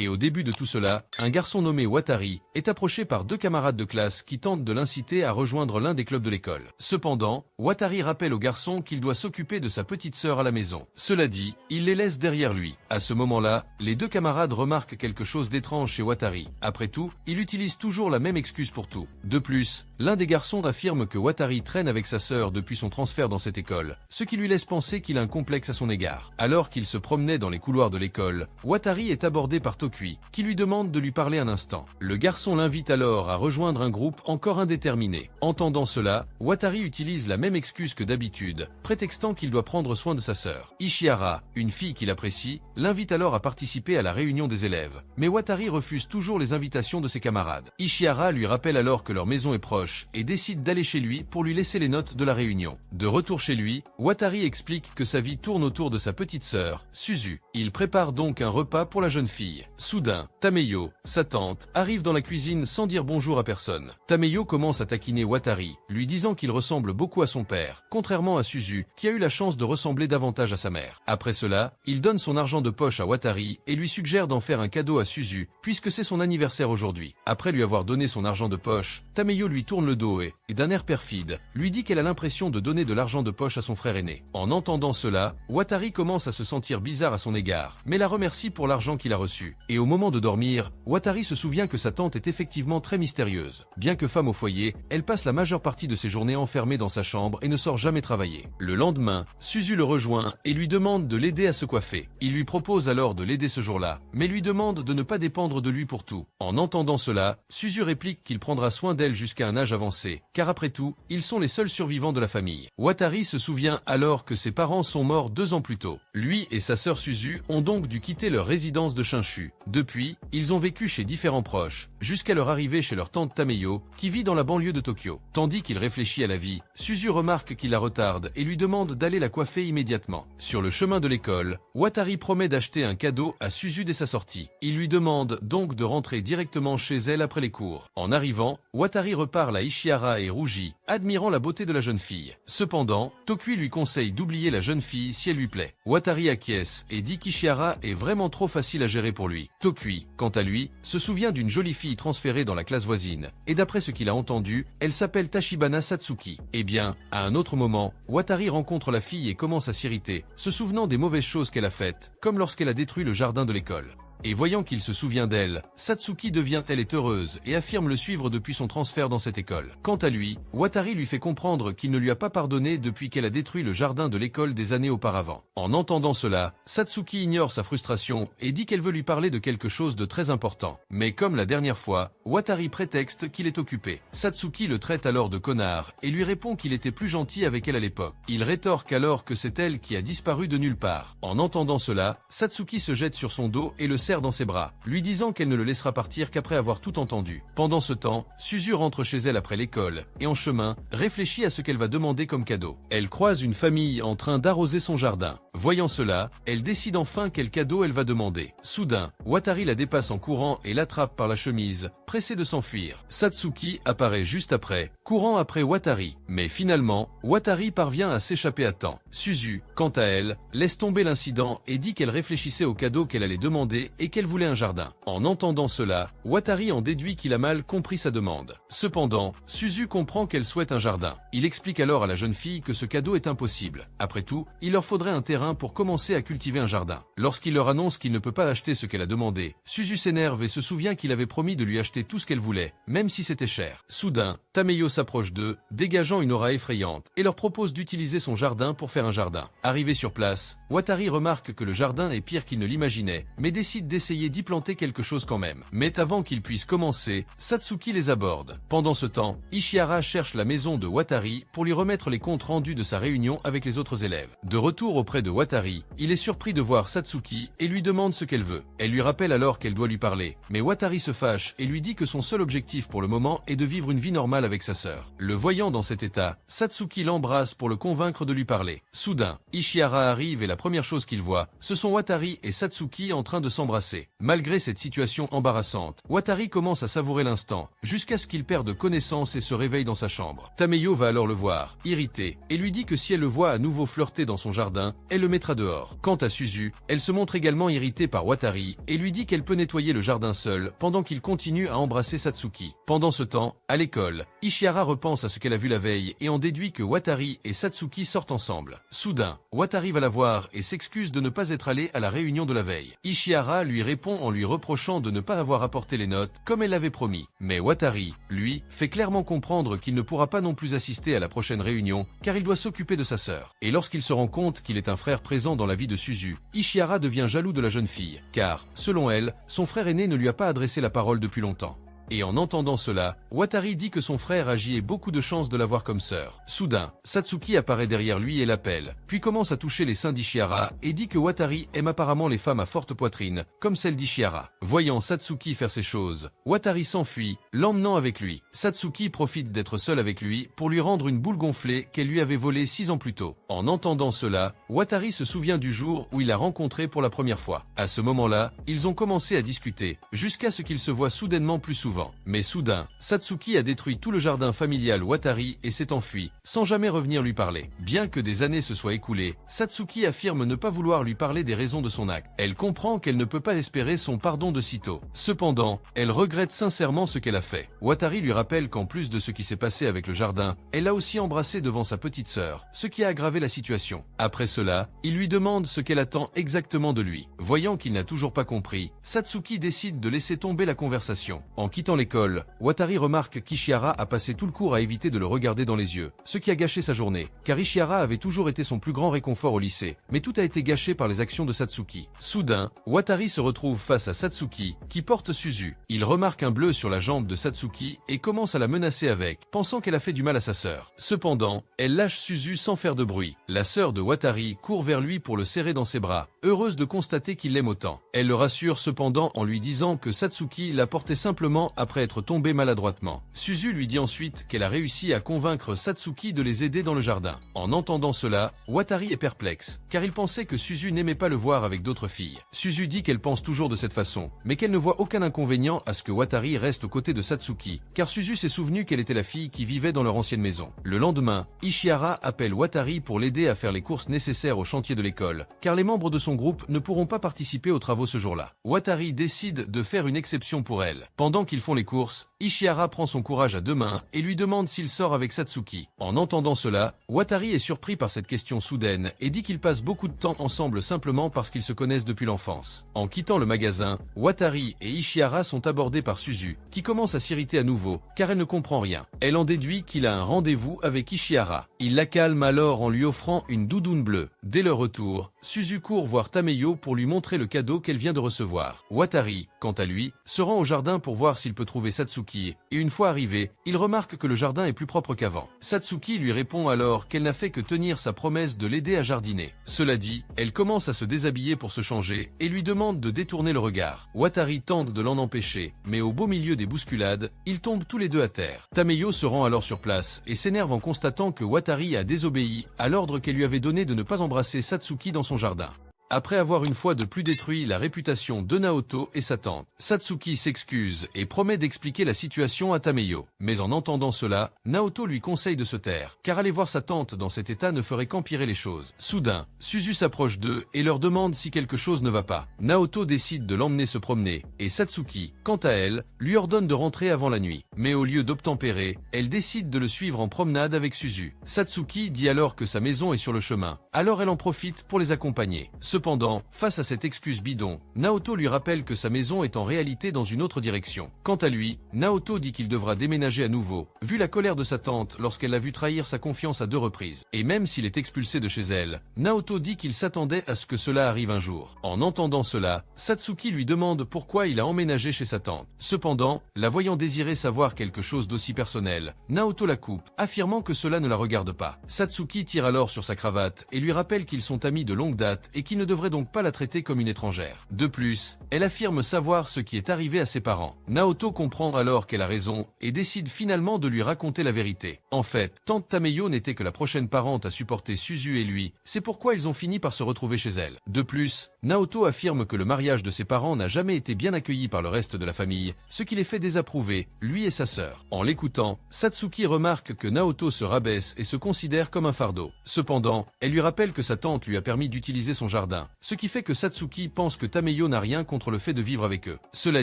Et au début de tout cela, un garçon nommé Watari est approché par deux camarades de classe qui tentent de l'inciter à rejoindre l'un des clubs de l'école. Cependant, Watari rappelle au garçon qu'il doit s'occuper de sa petite sœur à la maison. Cela dit, il les laisse derrière lui. À ce moment-là, les deux camarades remarquent quelque chose d'étrange chez Watari. Après tout, il utilise toujours la même excuse pour tout. De plus, l'un des garçons affirme que Watari traîne avec sa sœur depuis son transfert dans cette école, ce qui lui laisse penser qu'il a un complexe à son égard. Alors qu'il se promenait dans les couloirs de l'école, Watari est abordé par Tokui, qui lui demande de lui parler un instant. Le garçon l'invite alors à rejoindre un groupe encore indéterminé. Entendant cela, Watari utilise la même excuse que d'habitude, prétextant qu'il doit prendre soin de sa sœur. Ishihara, une fille qu'il apprécie, l'invite alors à participer à la réunion des élèves. Mais Watari refuse toujours les invitations de ses camarades. Ishihara lui rappelle alors que leur maison est proche et décide d'aller chez lui pour lui laisser les notes de la réunion. De retour chez lui, Watari explique que sa vie tourne autour de sa petite sœur, Suzu. Il prépare donc un repas pour la jeune fille. Soudain, Tameyo, sa tante, arrive dans la cuisine sans dire bonjour à personne. Tameyo commence à taquiner Watari, lui disant qu'il ressemble beaucoup à son père, contrairement à Suzu, qui a eu la chance de ressembler davantage à sa mère. Après cela, il donne son argent de poche à Watari et lui suggère d'en faire un cadeau à Suzu, puisque c'est son anniversaire aujourd'hui. Après lui avoir donné son argent de poche, Tameyo lui tourne le dos et, d'un air perfide, lui dit qu'elle a l'impression de donner de l'argent de poche à son frère aîné. En entendant cela, Watari commence à se sentir bizarre à son égard, mais la remercie pour l'argent qu'il a reçu. Et au moment de dormir, Watari se souvient que sa tante est effectivement très mystérieuse. Bien que femme au foyer, elle passe la majeure partie de ses journées enfermée dans sa chambre et ne sort jamais travailler. Le lendemain, Suzu le rejoint et lui demande de l'aider à se coiffer. Il lui propose alors de l'aider ce jour-là, mais lui demande de ne pas dépendre de lui pour tout. En entendant cela, Suzu réplique qu'il prendra soin d'elle jusqu'à un âge avancé, car après tout, ils sont les seuls survivants de la famille. Watari se souvient alors que ses parents sont morts 2 ans plus tôt. Lui et sa sœur Suzu ont donc dû quitter leur résidence de Shinshu. Depuis, ils ont vécu chez différents proches, jusqu'à leur arrivée chez leur tante Tameyo, qui vit dans la banlieue de Tokyo. Tandis qu'il réfléchit à la vie, Suzu remarque qu'il la retarde et lui demande d'aller la coiffer immédiatement. Sur le chemin de l'école, Watari promet d'acheter un cadeau à Suzu dès sa sortie. Il lui demande donc de rentrer directement chez elle après les cours. En arrivant, Watari reparle à Ishihara et rougit, admirant la beauté de la jeune fille. Cependant, Tokui lui conseille d'oublier la jeune fille si elle lui plaît. Watari acquiesce et dit qu'Ishihara est vraiment trop facile à gérer pour lui. Tokui, quant à lui, se souvient d'une jolie fille transférée dans la classe voisine, et d'après ce qu'il a entendu, elle s'appelle Tachibana Satsuki. Eh bien, à un autre moment, Watari rencontre la fille et commence à s'irriter, se souvenant des mauvaises choses qu'elle a faites, comme lorsqu'elle a détruit le jardin de l'école. Et voyant qu'il se souvient d'elle, Satsuki devient elle est heureuse et affirme le suivre depuis son transfert dans cette école. Quant à lui, Watari lui fait comprendre qu'il ne lui a pas pardonné depuis qu'elle a détruit le jardin de l'école des années auparavant. En entendant cela, Satsuki ignore sa frustration et dit qu'elle veut lui parler de quelque chose de très important. Mais comme la dernière fois, Watari prétexte qu'il est occupé. Satsuki le traite alors de connard et lui répond qu'il était plus gentil avec elle à l'époque. Il rétorque alors que c'est elle qui a disparu de nulle part. En entendant cela, Satsuki se jette sur son dos et le serre dans ses bras, lui disant qu'elle ne le laissera partir qu'après avoir tout entendu. Pendant ce temps, Suzu rentre chez elle après l'école, et en chemin, réfléchit à ce qu'elle va demander comme cadeau. Elle croise une famille en train d'arroser son jardin. Voyant cela, elle décide enfin quel cadeau elle va demander. Soudain, Watari la dépasse en courant et l'attrape par la chemise, pressée de s'enfuir. Satsuki apparaît juste après, courant après Watari. Mais finalement, Watari parvient à s'échapper à temps. Suzu, quant à elle, laisse tomber l'incident et dit qu'elle réfléchissait au cadeau qu'elle allait demander et qu'elle voulait un jardin. En entendant cela, Watari en déduit qu'il a mal compris sa demande. Cependant, Suzu comprend qu'elle souhaite un jardin. Il explique alors à la jeune fille que ce cadeau est impossible. Après tout, il leur faudrait un terrain pour commencer à cultiver un jardin. Lorsqu'il leur annonce qu'il ne peut pas acheter ce qu'elle a demandé, Suzu s'énerve et se souvient qu'il avait promis de lui acheter tout ce qu'elle voulait, même si c'était cher. Soudain, Tameyo s'approche d'eux, dégageant une aura effrayante, et leur propose d'utiliser son jardin pour faire un jardin. Arrivé sur place, Watari remarque que le jardin est pire qu'il ne l'imaginait, mais décide d'essayer d'y planter quelque chose quand même. Mais avant qu'ils puissent commencer, Satsuki les aborde. Pendant ce temps, Ishihara cherche la maison de Watari pour lui remettre les comptes rendus de sa réunion avec les autres élèves. De retour auprès de Watari, il est surpris de voir Satsuki et lui demande ce qu'elle veut. Elle lui rappelle alors qu'elle doit lui parler, mais Watari se fâche et lui dit que son seul objectif pour le moment est de vivre une vie normale avec sa sœur. Le voyant dans cet état, Satsuki l'embrasse pour le convaincre de lui parler. Soudain, Ishihara arrive et la première chose qu'il voit, ce sont Watari et Satsuki en train de s'embrasser. l'embrasser. Malgré cette situation embarrassante, Watari commence à savourer l'instant, jusqu'à ce qu'il perde connaissance et se réveille dans sa chambre. Tameyo va alors le voir, irrité, et lui dit que si elle le voit à nouveau flirter dans son jardin, elle le mettra dehors. Quant à Suzu, elle se montre également irritée par Watari, et lui dit qu'elle peut nettoyer le jardin seule, pendant qu'il continue à embrasser Satsuki. Pendant ce temps, à l'école, Ishihara repense à ce qu'elle a vu la veille et en déduit que Watari et Satsuki sortent ensemble. Soudain, Watari va la voir et s'excuse de ne pas être allée à la réunion de la veille. Ishihara lui répond en lui reprochant de ne pas avoir apporté les notes comme elle l'avait promis. Mais Watari, lui, fait clairement comprendre qu'il ne pourra pas non plus assister à la prochaine réunion car il doit s'occuper de sa sœur. Et lorsqu'il se rend compte qu'il est un frère présent dans la vie de Suzu, Ishihara devient jaloux de la jeune fille, car, selon elle, son frère aîné ne lui a pas adressé la parole depuis longtemps. Et en entendant cela, Watari dit que son frère Agi ait beaucoup de chance de l'avoir comme sœur. Soudain, Satsuki apparaît derrière lui et l'appelle, puis commence à toucher les seins d'Ishihara et dit que Watari aime apparemment les femmes à forte poitrine, comme celle d'Ishihara. Voyant Satsuki faire ces choses, Watari s'enfuit, l'emmenant avec lui. Satsuki profite d'être seul avec lui pour lui rendre une boule gonflée qu'elle lui avait volée 6 ans plus tôt. En entendant cela, Watari se souvient du jour où il l'a rencontré pour la première fois. À ce moment-là, ils ont commencé à discuter, jusqu'à ce qu'ils se voient soudainement plus souvent. Mais soudain, Satsuki a détruit tout le jardin familial Watari et s'est enfui, sans jamais revenir lui parler. Bien que des années se soient écoulées, Satsuki affirme ne pas vouloir lui parler des raisons de son acte. Elle comprend qu'elle ne peut pas espérer son pardon de sitôt. Cependant, elle regrette sincèrement ce qu'elle a fait. Watari lui rappelle qu'en plus de ce qui s'est passé avec le jardin, elle l'a aussi embrassé devant sa petite sœur, ce qui a aggravé la situation. Après cela, il lui demande ce qu'elle attend exactement de lui. Voyant qu'il n'a toujours pas compris, Satsuki décide de laisser tomber la conversation. En quittant l'école, Watari remarque qu'Ishihara a passé tout le cours à éviter de le regarder dans les yeux, ce qui a gâché sa journée, car Ishihara avait toujours été son plus grand réconfort au lycée, mais tout a été gâché par les actions de Satsuki. Soudain, Watari se retrouve face à Satsuki, qui porte Suzu. Il remarque un bleu sur la jambe de Satsuki et commence à la menacer avec, pensant qu'elle a fait du mal à sa sœur. Cependant, elle lâche Suzu sans faire de bruit. La sœur de Watari court vers lui pour le serrer dans ses bras, heureuse de constater qu'il l'aime autant. Elle le rassure cependant en lui disant que Satsuki la portait simplement après être tombée maladroitement. Suzu lui dit ensuite qu'elle a réussi à convaincre Satsuki de les aider dans le jardin. En entendant cela, Watari est perplexe, car il pensait que Suzu n'aimait pas le voir avec d'autres filles. Suzu dit qu'elle pense toujours de cette façon, mais qu'elle ne voit aucun inconvénient à ce que Watari reste aux côtés de Satsuki, car Suzu s'est souvenu qu'elle était la fille qui vivait dans leur ancienne maison. Le lendemain, Ishihara appelle Watari pour l'aider à faire les courses nécessaires au chantier de l'école, car les membres de son groupe ne pourront pas participer aux travaux ce jour-là. Watari décide de faire une exception pour elle. Pendant qu'ils font les courses, Ishihara prend son courage à deux mains et lui demande s'il sort avec Satsuki. En entendant cela, Watari est surpris par cette question soudaine et dit qu'ils passent beaucoup de temps ensemble simplement parce qu'ils se connaissent depuis l'enfance. En quittant le magasin, Watari et Ishihara sont abordés par Suzu, qui commence à s'irriter à nouveau, car elle ne comprend rien. Elle en déduit qu'il a un rendez-vous avec Ishihara. Il la calme alors en lui offrant une doudoune bleue. Dès leur retour, Suzu court voir Tameyo pour lui montrer le cadeau qu'elle vient de recevoir. Watari, quant à lui, se rend au jardin pour voir s'il peut trouver Satsuki, et une fois arrivé, il remarque que le jardin est plus propre qu'avant. Satsuki lui répond alors qu'elle n'a fait que tenir sa promesse de l'aider à jardiner. Cela dit, elle commence à se déshabiller pour se changer, et lui demande de détourner le regard. Watari tente de l'en empêcher, mais au beau milieu des bousculades, ils tombent tous les deux à terre. Tameyo se rend alors sur place, et s'énerve en constatant que Watari a désobéi à l'ordre qu'elle lui avait donné de ne pas embrasser Satsuki dans son jardin. Après avoir une fois de plus détruit la réputation de Naoto et sa tante, Satsuki s'excuse et promet d'expliquer la situation à Tameyo. Mais en entendant cela, Naoto lui conseille de se taire, car aller voir sa tante dans cet état ne ferait qu'empirer les choses. Soudain, Suzu s'approche d'eux et leur demande si quelque chose ne va pas. Naoto décide de l'emmener se promener, et Satsuki, quant à elle, lui ordonne de rentrer avant la nuit. Mais au lieu d'obtempérer, elle décide de le suivre en promenade avec Suzu. Satsuki dit alors que sa maison est sur le chemin, alors elle en profite pour les accompagner. Cependant, face à cette excuse bidon, Naoto lui rappelle que sa maison est en réalité dans une autre direction. Quant à lui, Naoto dit qu'il devra déménager à nouveau, vu la colère de sa tante lorsqu'elle l'a vu trahir sa confiance à 2 reprises. Et même s'il est expulsé de chez elle, Naoto dit qu'il s'attendait à ce que cela arrive un jour. En entendant cela, Satsuki lui demande pourquoi il a emménagé chez sa tante. Cependant, la voyant désirer savoir quelque chose d'aussi personnel, Naoto la coupe, affirmant que cela ne la regarde pas. Satsuki tire alors sur sa cravate et lui rappelle qu'ils sont amis de longue date et qu'ils ne devrait donc pas la traiter comme une étrangère. De plus, elle affirme savoir ce qui est arrivé à ses parents. Naoto comprend alors qu'elle a raison et décide finalement de lui raconter la vérité. En fait, tante Tameyo n'était que la prochaine parente à supporter Suzu et lui, c'est pourquoi ils ont fini par se retrouver chez elle. De plus, Naoto affirme que le mariage de ses parents n'a jamais été bien accueilli par le reste de la famille, ce qui les fait désapprouver, lui et sa sœur. En l'écoutant, Satsuki remarque que Naoto se rabaisse et se considère comme un fardeau. Cependant, elle lui rappelle que sa tante lui a permis d'utiliser son jardin, ce qui fait que Satsuki pense que Tameyo n'a rien contre le fait de vivre avec eux. Cela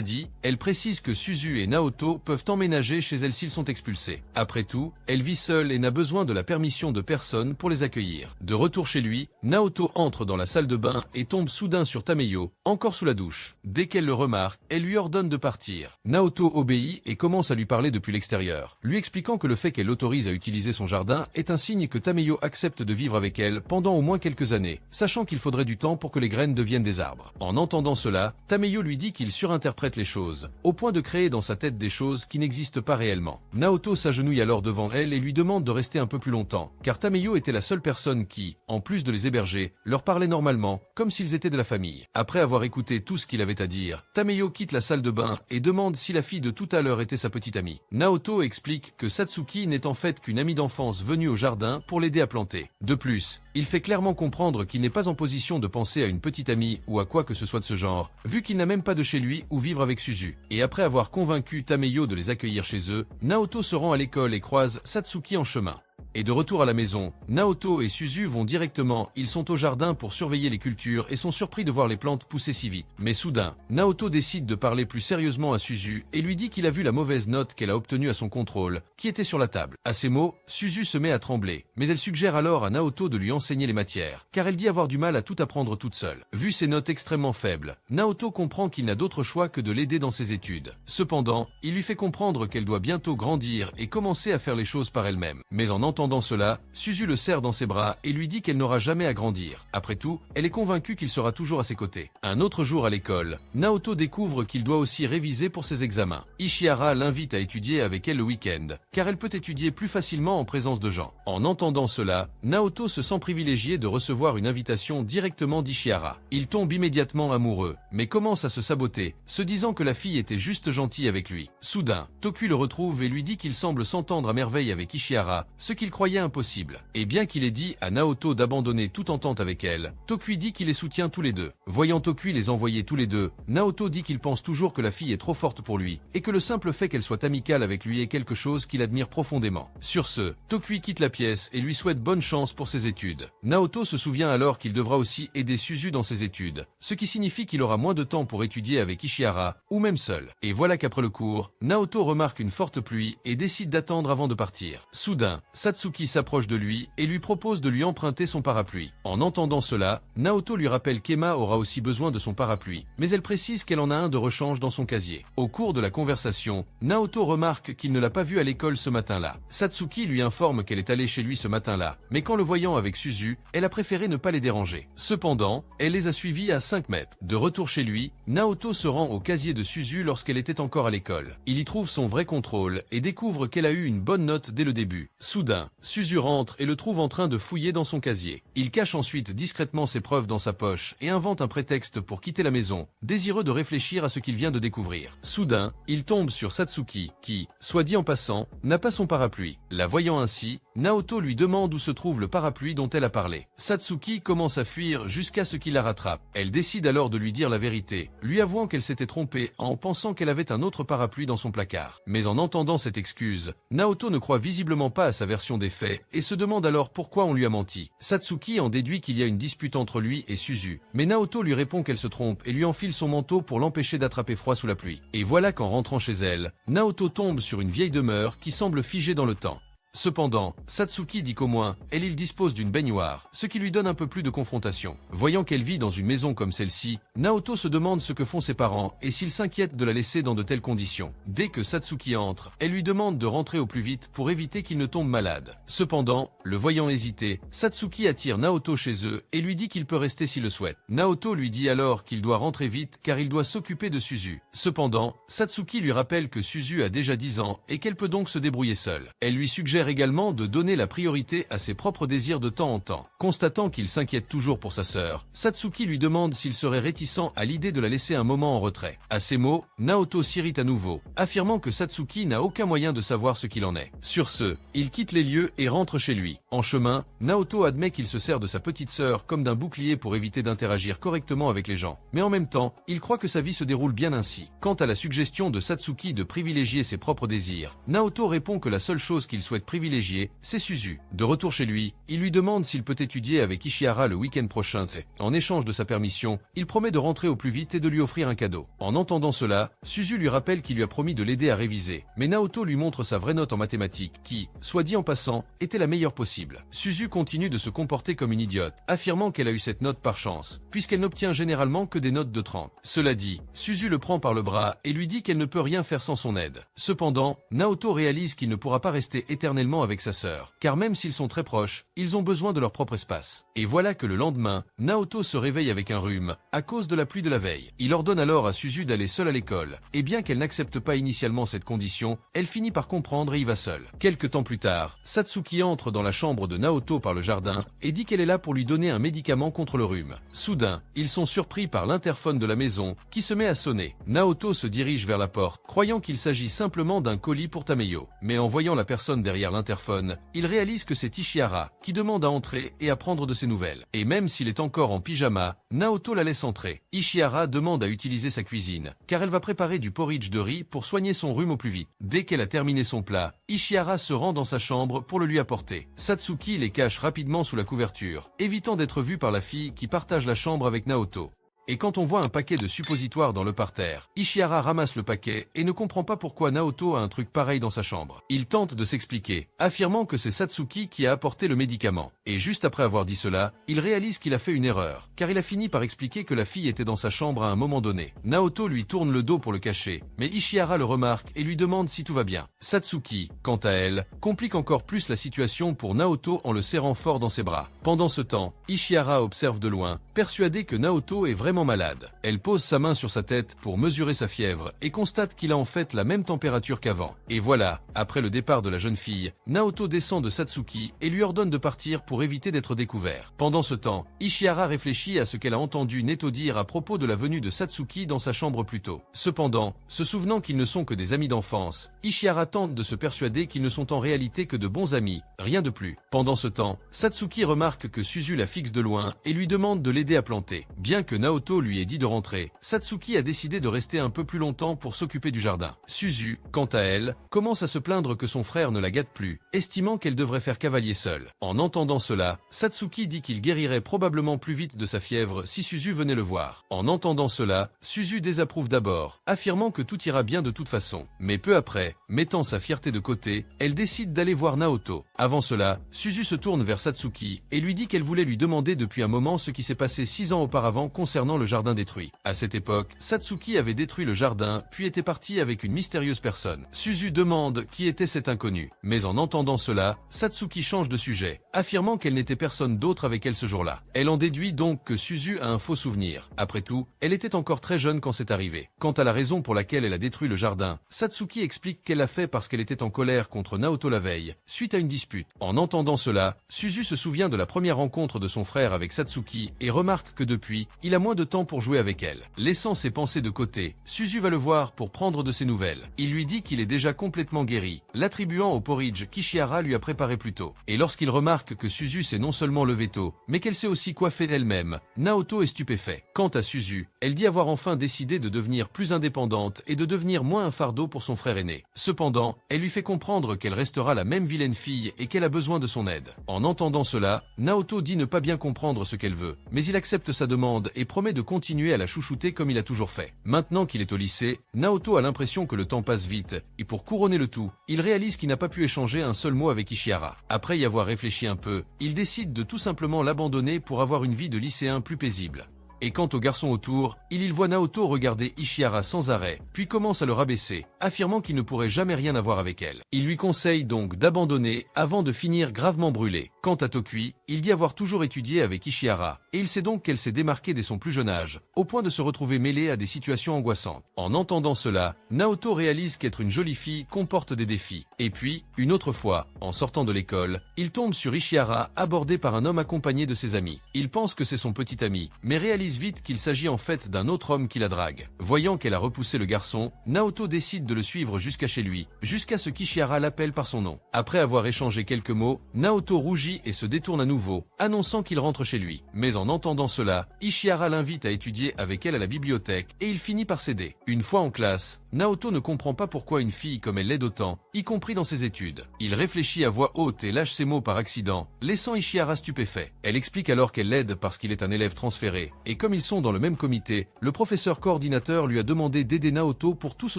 dit, elle précise que Suzu et Naoto peuvent emménager chez elle s'ils sont expulsés. Après tout, elle vit seule et n'a besoin de la permission de personne pour les accueillir. De retour chez lui, Naoto entre dans la salle de bain et tombe soudain sur Tameyo, encore sous la douche. Dès qu'elle le remarque, elle lui ordonne de partir. Naoto obéit et commence à lui parler depuis l'extérieur, lui expliquant que le fait qu'elle l'autorise à utiliser son jardin est un signe que Tameyo accepte de vivre avec elle pendant au moins quelques années, sachant qu'il faudrait du temps pour que les graines deviennent des arbres. En entendant cela, Tameyo lui dit qu'il surinterprète les choses, au point de créer dans sa tête des choses qui n'existent pas réellement. Naoto s'agenouille alors devant elle et lui demande de rester un peu plus longtemps, car Tameyo était la seule personne qui, en plus de les héberger, leur parlait normalement, comme s'ils étaient de la famille. Après avoir écouté tout ce qu'il avait à dire, Tameyo quitte la salle de bain et demande si la fille de tout à l'heure était sa petite amie. Naoto explique que Satsuki n'est en fait qu'une amie d'enfance venue au jardin pour l'aider à planter. De plus, il fait clairement comprendre qu'il n'est pas en position de penser à une petite amie ou à quoi que ce soit de ce genre, vu qu'il n'a même pas de chez lui où vivre avec Suzu. Et après avoir convaincu Tameyo de les accueillir chez eux, Naoto se rend à l'école et croise Satsuki en chemin. Et de retour à la maison, Naoto et Suzu vont directement, ils sont au jardin pour surveiller les cultures et sont surpris de voir les plantes pousser si vite. Mais soudain, Naoto décide de parler plus sérieusement à Suzu et lui dit qu'il a vu la mauvaise note qu'elle a obtenue à son contrôle, qui était sur la table. À ces mots, Suzu se met à trembler, mais elle suggère alors à Naoto de lui enseigner les matières, car elle dit avoir du mal à tout apprendre toute seule. Vu ses notes extrêmement faibles, Naoto comprend qu'il n'a d'autre choix que de l'aider dans ses études. Cependant, il lui fait comprendre qu'elle doit bientôt grandir et commencer à faire les choses par elle-même. Mais en entendant cela, Suzu le serre dans ses bras et lui dit qu'elle n'aura jamais à grandir. Après tout, elle est convaincue qu'il sera toujours à ses côtés. Un autre jour à l'école, Naoto découvre qu'il doit aussi réviser pour ses examens. Ishihara l'invite à étudier avec elle le week-end, car elle peut étudier plus facilement en présence de gens. En entendant cela, Naoto se sent privilégié de recevoir une invitation directement d'Ishihara. Il tombe immédiatement amoureux, mais commence à se saboter, se disant que la fille était juste gentille avec lui. Soudain, Tokui le retrouve et lui dit qu'il semble s'entendre à merveille avec Ishihara, ce qu'il croyait impossible. Et bien qu'il ait dit à Naoto d'abandonner toute entente avec elle, Tokui dit qu'il les soutient tous les deux. Voyant Tokui les envoyer tous les deux, Naoto dit qu'il pense toujours que la fille est trop forte pour lui, et que le simple fait qu'elle soit amicale avec lui est quelque chose qu'il admire profondément. Sur ce, Tokui quitte la pièce et lui souhaite bonne chance pour ses études. Naoto se souvient alors qu'il devra aussi aider Suzu dans ses études, ce qui signifie qu'il aura moins de temps pour étudier avec Ishihara, ou même seul. Et voilà qu'après le cours, Naoto remarque une forte pluie et décide d'attendre avant de partir. Soudain, Satsuki s'approche de lui et lui propose de lui emprunter son parapluie. En entendant cela, Naoto lui rappelle qu'Emma aura aussi besoin de son parapluie, mais elle précise qu'elle en a un de rechange dans son casier. Au cours de la conversation, Naoto remarque qu'il ne l'a pas vue à l'école ce matin-là. Satsuki lui informe qu'elle est allée chez lui ce matin-là, mais qu'en le voyant avec Suzu, elle a préféré ne pas les déranger. Cependant, elle les a suivis à 5 mètres. De retour chez lui, Naoto se rend au casier de Suzu lorsqu'elle était encore à l'école. Il y trouve son vrai contrôle et découvre qu'elle a eu une bonne note dès le début. Soudain, Suzu rentre et le trouve en train de fouiller dans son casier. Il cache ensuite discrètement ses preuves dans sa poche et invente un prétexte pour quitter la maison, désireux de réfléchir à ce qu'il vient de découvrir. Soudain, il tombe sur Satsuki, qui, soit dit en passant, n'a pas son parapluie. La voyant ainsi, Naoto lui demande où se trouve le parapluie dont elle a parlé. Satsuki commence à fuir jusqu'à ce qu'il la rattrape. Elle décide alors de lui dire la vérité, lui avouant qu'elle s'était trompée en pensant qu'elle avait un autre parapluie dans son placard. Mais en entendant cette excuse, Naoto ne croit visiblement pas à sa version des faits et se demande alors pourquoi on lui a menti. Satsuki en déduit qu'il y a une dispute entre lui et Suzu, mais Naoto lui répond qu'elle se trompe et lui enfile son manteau pour l'empêcher d'attraper froid sous la pluie. Et voilà qu'en rentrant chez elle, Naoto tombe sur une vieille demeure qui semble figée dans le temps. Cependant, Satsuki dit qu'au moins, il dispose d'une baignoire, ce qui lui donne un peu plus de confrontation. Voyant qu'elle vit dans une maison comme celle-ci, Naoto se demande ce que font ses parents et s'ils s'inquiètent de la laisser dans de telles conditions. Dès que Satsuki entre, elle lui demande de rentrer au plus vite pour éviter qu'il ne tombe malade. Cependant, le voyant hésiter, Satsuki attire Naoto chez eux et lui dit qu'il peut rester s'il le souhaite. Naoto lui dit alors qu'il doit rentrer vite car il doit s'occuper de Suzu. Cependant, Satsuki lui rappelle que Suzu a déjà 10 ans et qu'elle peut donc se débrouiller seule. Elle lui suggère suggère également de donner la priorité à ses propres désirs de temps en temps. Constatant qu'il s'inquiète toujours pour sa sœur, Satsuki lui demande s'il serait réticent à l'idée de la laisser un moment en retrait. À ces mots, Naoto s'irrite à nouveau, affirmant que Satsuki n'a aucun moyen de savoir ce qu'il en est. Sur ce, il quitte les lieux et rentre chez lui. En chemin, Naoto admet qu'il se sert de sa petite sœur comme d'un bouclier pour éviter d'interagir correctement avec les gens. Mais en même temps, il croit que sa vie se déroule bien ainsi. Quant à la suggestion de Satsuki de privilégier ses propres désirs, Naoto répond que la seule chose qu'il souhaite privilégier, c'est Suzu. De retour chez lui, il lui demande s'il peut étudier avec Ishihara le week-end prochain. En échange de sa permission, il promet de rentrer au plus vite et de lui offrir un cadeau. En entendant cela, Suzu lui rappelle qu'il lui a promis de l'aider à réviser, mais Naoto lui montre sa vraie note en mathématiques qui, soit dit en passant, était la meilleure possible. Suzu continue de se comporter comme une idiote, affirmant qu'elle a eu cette note par chance, puisqu'elle n'obtient généralement que des notes de 30. Cela dit, Suzu le prend par le bras et lui dit qu'elle ne peut rien faire sans son aide. Cependant, Naoto réalise qu'il ne pourra pas rester éternellement avec sa sœur, car même s'ils sont très proches, ils ont besoin de leur propre espace. Et voilà que le lendemain, Naoto se réveille avec un rhume, à cause de la pluie de la veille. Il ordonne alors à Suzu d'aller seule à l'école, et bien qu'elle n'accepte pas initialement cette condition, elle finit par comprendre et y va seule. Quelque temps plus tard, Satsuki entre dans la chambre de Naoto par le jardin, et dit qu'elle est là pour lui donner un médicament contre le rhume. Soudain, ils sont surpris par l'interphone de la maison, qui se met à sonner. Naoto se dirige vers la porte, croyant qu'il s'agit simplement d'un colis pour Tameyo. Mais en voyant la personne derrière l'interphone, il réalise que c'est Ishihara, qui demande à entrer et à prendre de ses nouvelles. Et même s'il est encore en pyjama, Naoto la laisse entrer. Ishihara demande à utiliser sa cuisine, car elle va préparer du porridge de riz pour soigner son rhume au plus vite. Dès qu'elle a terminé son plat, Ishihara se rend dans sa chambre pour le lui apporter. Satsuki les cache rapidement sous la couverture, évitant d'être vu par la fille qui partage la chambre avec Naoto. Et quand on voit un paquet de suppositoires dans le parterre, Ishihara ramasse le paquet et ne comprend pas pourquoi Naoto a un truc pareil dans sa chambre. Il tente de s'expliquer, affirmant que c'est Satsuki qui a apporté le médicament. Et juste après avoir dit cela, il réalise qu'il a fait une erreur, car il a fini par expliquer que la fille était dans sa chambre à un moment donné. Naoto lui tourne le dos pour le cacher, mais Ishihara le remarque et lui demande si tout va bien. Satsuki, quant à elle, complique encore plus la situation pour Naoto en le serrant fort dans ses bras. Pendant ce temps, Ishihara observe de loin, persuadé que Naoto est vraiment malade. Elle pose sa main sur sa tête pour mesurer sa fièvre et constate qu'il a en fait la même température qu'avant. Et voilà, après le départ de la jeune fille, Naoto descend de Satsuki et lui ordonne de partir pour éviter d'être découvert. Pendant ce temps, Ishihara réfléchit à ce qu'elle a entendu Neto dire à propos de la venue de Satsuki dans sa chambre plus tôt. Cependant, se souvenant qu'ils ne sont que des amis d'enfance, Ishihara tente de se persuader qu'ils ne sont en réalité que de bons amis, rien de plus. Pendant ce temps, Satsuki remarque que Suzu la fixe de loin et lui demande de l'aider à planter. Bien que Naoto lui ait dit de rentrer, Satsuki a décidé de rester un peu plus longtemps pour s'occuper du jardin. Suzu, quant à elle, commence à se plaindre que son frère ne la gâte plus, estimant qu'elle devrait faire cavalier seule. En entendant cela, Satsuki dit qu'il guérirait probablement plus vite de sa fièvre si Suzu venait le voir. En entendant cela, Suzu désapprouve d'abord, affirmant que tout ira bien de toute façon. Mais peu après, mettant sa fierté de côté, elle décide d'aller voir Naoto. Avant cela, Suzu se tourne vers Satsuki et lui dit qu'elle voulait lui demander depuis un moment ce qui s'est passé 6 ans auparavant concernant le jardin détruit. À cette époque, Satsuki avait détruit le jardin puis était parti avec une mystérieuse personne. Suzu demande qui était cet inconnu. Mais en entendant cela, Satsuki change de sujet, affirmant qu'elle n'était personne d'autre avec elle ce jour-là. Elle en déduit donc que Suzu a un faux souvenir. Après tout, elle était encore très jeune quand c'est arrivé. Quant à la raison pour laquelle elle a détruit le jardin, Satsuki explique qu'elle l'a fait parce qu'elle était en colère contre Naoto la veille, suite à une dispute. En entendant cela, Suzu se souvient de la première rencontre de son frère avec Satsuki et remarque que depuis, il a moins de temps pour jouer avec elle. Laissant ses pensées de côté, Suzu va le voir pour prendre de ses nouvelles. Il lui dit qu'il est déjà complètement guéri, l'attribuant au porridge qu'Ishihara lui a préparé plus tôt. Et lorsqu'il remarque que Suzu sait non seulement lever tôt, mais qu'elle sait aussi coiffer elle-même, Naoto est stupéfait. Quant à Suzu, elle dit avoir enfin décidé de devenir plus indépendante et de devenir moins un fardeau pour son frère aîné. Cependant, elle lui fait comprendre qu'elle restera la même vilaine fille et qu'elle a besoin de son aide. En entendant cela, Naoto dit ne pas bien comprendre ce qu'elle veut, mais il accepte sa demande et promet de continuer à la chouchouter comme il a toujours fait. Maintenant qu'il est au lycée, Naoto a l'impression que le temps passe vite, et pour couronner le tout, il réalise qu'il n'a pas pu échanger un seul mot avec Ishihara. Après y avoir réfléchi un peu, il décide de tout simplement l'abandonner pour avoir une vie de lycéen plus paisible. Et quant au garçon autour, il voit Naoto regarder Ishihara sans arrêt, puis commence à le rabaisser, affirmant qu'il ne pourrait jamais rien avoir avec elle. Il lui conseille donc d'abandonner avant de finir gravement brûlé. Quant à Tokui, il dit avoir toujours étudié avec Ishihara, et il sait donc qu'elle s'est démarquée dès son plus jeune âge, au point de se retrouver mêlée à des situations angoissantes. En entendant cela, Naoto réalise qu'être une jolie fille comporte des défis. Et puis, une autre fois, en sortant de l'école, il tombe sur Ishihara abordé par un homme accompagné de ses amis. Il pense que c'est son petit ami, mais réalise vite qu'il s'agit en fait d'un autre homme qui la drague. Voyant qu'elle a repoussé le garçon, Naoto décide de le suivre jusqu'à chez lui, jusqu'à ce qu'Ishihara l'appelle par son nom. Après avoir échangé quelques mots, Naoto rougit et se détourne à nouveau, annonçant qu'il rentre chez lui. Mais en entendant cela, Ishihara l'invite à étudier avec elle à la bibliothèque et il finit par céder. Une fois en classe, Naoto ne comprend pas pourquoi une fille comme elle l'aide autant, y compris dans ses études. Il réfléchit à voix haute et lâche ses mots par accident, laissant Ishihara stupéfait. Elle explique alors qu'elle l'aide parce qu'il est un élève transféré, et comme ils sont dans le même comité, le professeur coordinateur lui a demandé d'aider Naoto pour tout ce